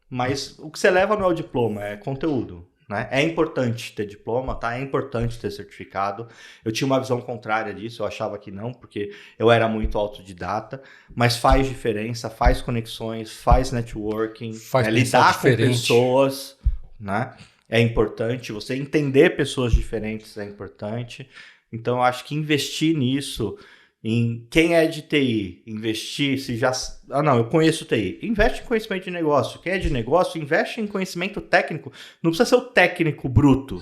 Mas o que você leva não é o diploma, é conteúdo, né? É importante ter diploma, tá? É importante ter certificado. Eu tinha uma visão contrária disso, eu achava que não, porque eu era muito autodidata, mas faz diferença, faz conexões, faz networking, lidar com pessoas, né? É importante, você entender pessoas diferentes é importante. Então, eu acho que investir nisso, em quem é de TI, investir, se já... eu conheço TI. Investe em conhecimento de negócio. Quem é de negócio, investe em conhecimento técnico. Não precisa ser o técnico bruto,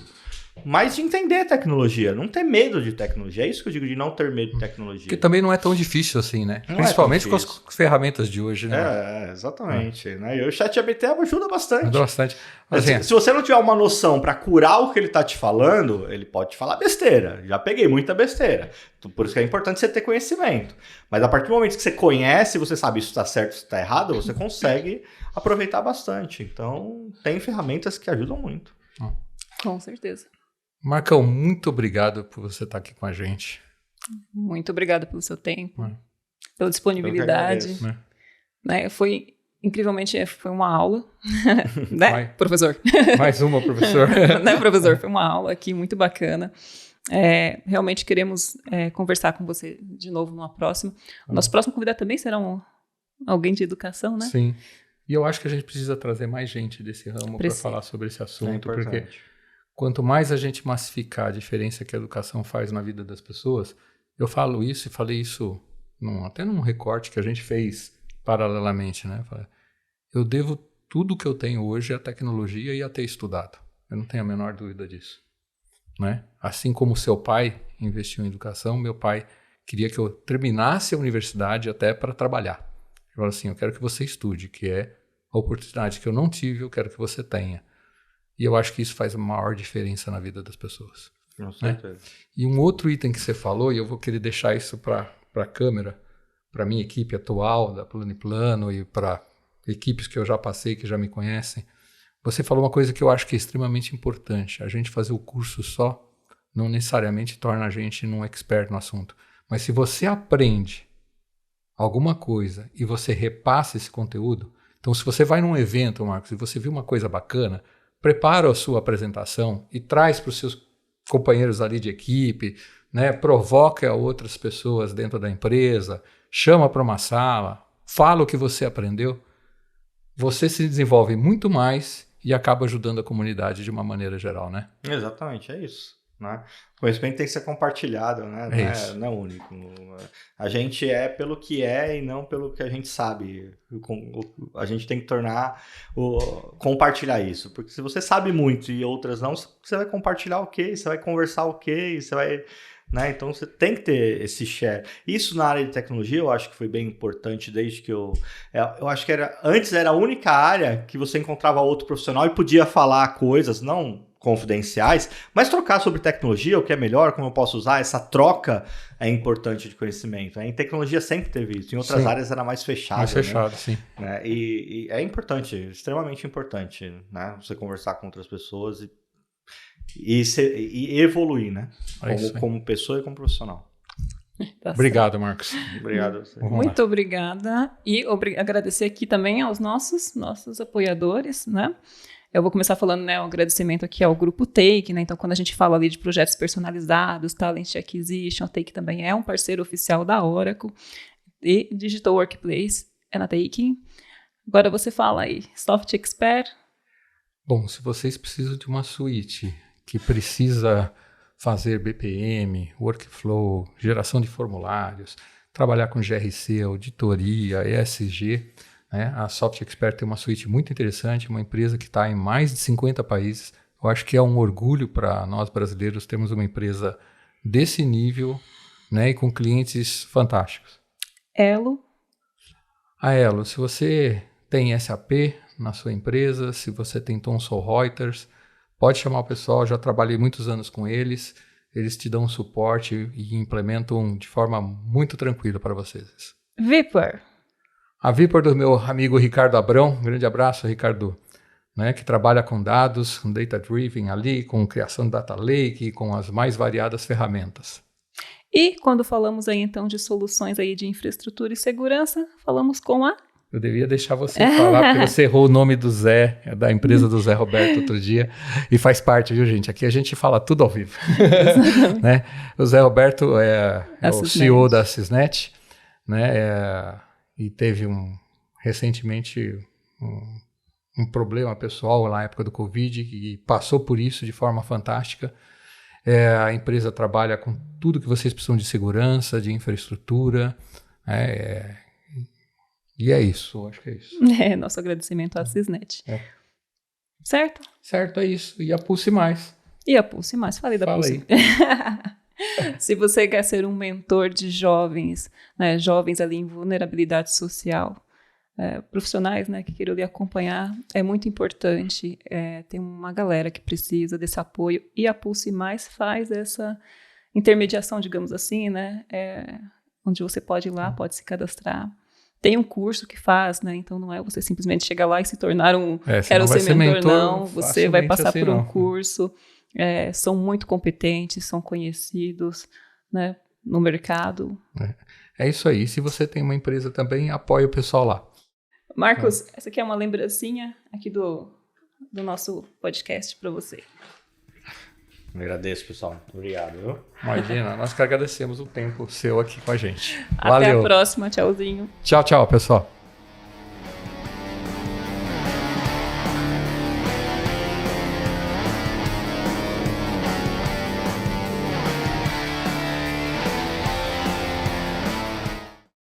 mas de entender a tecnologia, não ter medo de tecnologia. É isso que eu digo, de não ter medo de tecnologia. Que também não é tão difícil assim, né? Não Principalmente é com as ferramentas de hoje, né? Exatamente. Né? E o ChatGPT ajuda bastante. Ajuda bastante. Assim, Se você não tiver uma noção para curar o que ele tá te falando, ele pode te falar besteira. Já peguei muita besteira. Por isso que é importante você ter conhecimento. Mas a partir do momento que você conhece, você sabe isso está certo, isso está errado, você consegue aproveitar bastante. Então, tem ferramentas que ajudam muito. Com certeza. Marcão, muito obrigado por você estar aqui com a gente. Muito obrigada pelo seu tempo, pela disponibilidade. Né? Foi, incrivelmente, foi uma aula. Né, professor? Mais uma, professor. Né, professor? Foi uma aula aqui muito bacana. Realmente queremos conversar com você de novo numa próxima. O nosso próximo convidado também será alguém de educação, né? Sim. E eu acho que a gente precisa trazer mais gente desse ramo para falar sobre esse assunto, porque quanto mais a gente massificar a diferença que a educação faz na vida das pessoas, eu falo isso e falei isso até num recorte que a gente fez paralelamente, né? Eu devo tudo que eu tenho hoje à tecnologia e a ter estudado. Eu não tenho a menor dúvida disso. Né? Assim como seu pai investiu em educação, meu pai queria que eu terminasse a universidade até para trabalhar. Ele falou assim, eu quero que você estude, que é a oportunidade que eu não tive, eu quero que você tenha. E eu acho que isso faz a maior diferença na vida das pessoas. Com certeza. Né? E um outro item que você falou, e eu vou querer deixar isso para a câmera, para a minha equipe atual, da Plano e Plano, e para equipes que eu já passei, que já me conhecem. Você falou uma coisa que eu acho que é extremamente importante. A gente fazer o curso só não necessariamente torna a gente um expert no assunto. Mas se você aprende alguma coisa e você repassa esse conteúdo, então se você vai num evento, Marcos, e você viu uma coisa bacana, prepara a sua apresentação e traz para os seus companheiros ali de equipe, né? Provoca outras pessoas dentro da empresa, chama para uma sala, fala o que você aprendeu. Você se desenvolve muito mais e acaba ajudando a comunidade de uma maneira geral, né? Exatamente, é isso. Né? O conhecimento tem que ser compartilhado, né? Não é único. A gente é pelo que é e não pelo que a gente sabe. A gente tem que compartilhar isso. Porque se você sabe muito e outras não, você vai compartilhar o quê? Você vai conversar o quê? Você vai... Né? Então você tem que ter esse share. Isso na área de tecnologia eu acho que foi bem importante desde que eu acho que antes era a única área que você encontrava outro profissional e podia falar coisas não confidenciais, mas trocar sobre tecnologia, o que é melhor, como eu posso usar, essa troca é importante de conhecimento. Em tecnologia sempre teve isso, em outras áreas era mais fechado. Mais fechado, né? Sim. Né? E é importante, extremamente importante, né? Você conversar com outras pessoas e evoluir, né? Como pessoa e como profissional. Tá Obrigado, Marcos. Obrigado a você. Muito obrigada. E agradecer aqui também aos nossos apoiadores, né? Eu vou começar falando, né, um agradecimento aqui ao Grupo Take, né? Então, quando a gente fala ali de projetos personalizados, Talent Acquisition, a Take também é um parceiro oficial da Oracle. E Digital Workplace é na Take. Agora você fala aí, Soft Expert. Bom, se vocês precisam de uma suíte que precisa fazer BPM, workflow, geração de formulários, trabalhar com GRC, auditoria, ESG, né? A Soft Expert tem uma suíte muito interessante, uma empresa que está em mais de 50 países. Eu acho que é um orgulho para nós brasileiros termos uma empresa desse nível, né? E com clientes fantásticos. Elo. A Elo, se você tem SAP na sua empresa, se você tem Thomson Reuters, pode chamar o pessoal, já trabalhei muitos anos com eles, eles te dão suporte e implementam de forma muito tranquila para vocês. Vipor. A Vipor do meu amigo Ricardo Abrão, um grande abraço, Ricardo, né, que trabalha com dados, com data driven ali, com criação de data lake, com as mais variadas ferramentas. E quando falamos aí então de soluções aí de infraestrutura e segurança, falamos com a... Eu devia deixar você falar, porque você errou o nome do Zé, da empresa do Zé Roberto outro dia, e faz parte, viu, gente? Aqui a gente fala tudo ao vivo. Né? O Zé Roberto é o CEO da Cisnet, né? E teve recentemente um problema pessoal na época do Covid, e passou por isso de forma fantástica. A empresa trabalha com tudo que vocês precisam de segurança, de infraestrutura, e é isso, acho que é isso. Nosso agradecimento à Cisnet. Certo? Certo, é isso. E a Pulse Mais. E a Pulse Mais, falei da Pulse. Se você quer ser um mentor de jovens, né, jovens ali em vulnerabilidade social, profissionais, né, que queiram lhe acompanhar, é muito importante. Tem uma galera que precisa desse apoio e a Pulse Mais faz essa intermediação, digamos assim, né, onde você pode ir lá, pode se cadastrar. Tem um curso que faz, né? Então não é você simplesmente chegar lá e se tornar quero ser mentor, não. Você vai passar assim, por um curso. São muito competentes, são conhecidos, né, no mercado. É isso aí. Se você tem uma empresa também, apoie o pessoal lá. Marcos, essa aqui é uma lembrancinha aqui do nosso podcast para você. Agradeço, pessoal. Muito obrigado. Viu? Imagina, nós que agradecemos o tempo seu aqui com a gente. Até a próxima. Tchauzinho. Tchau, pessoal.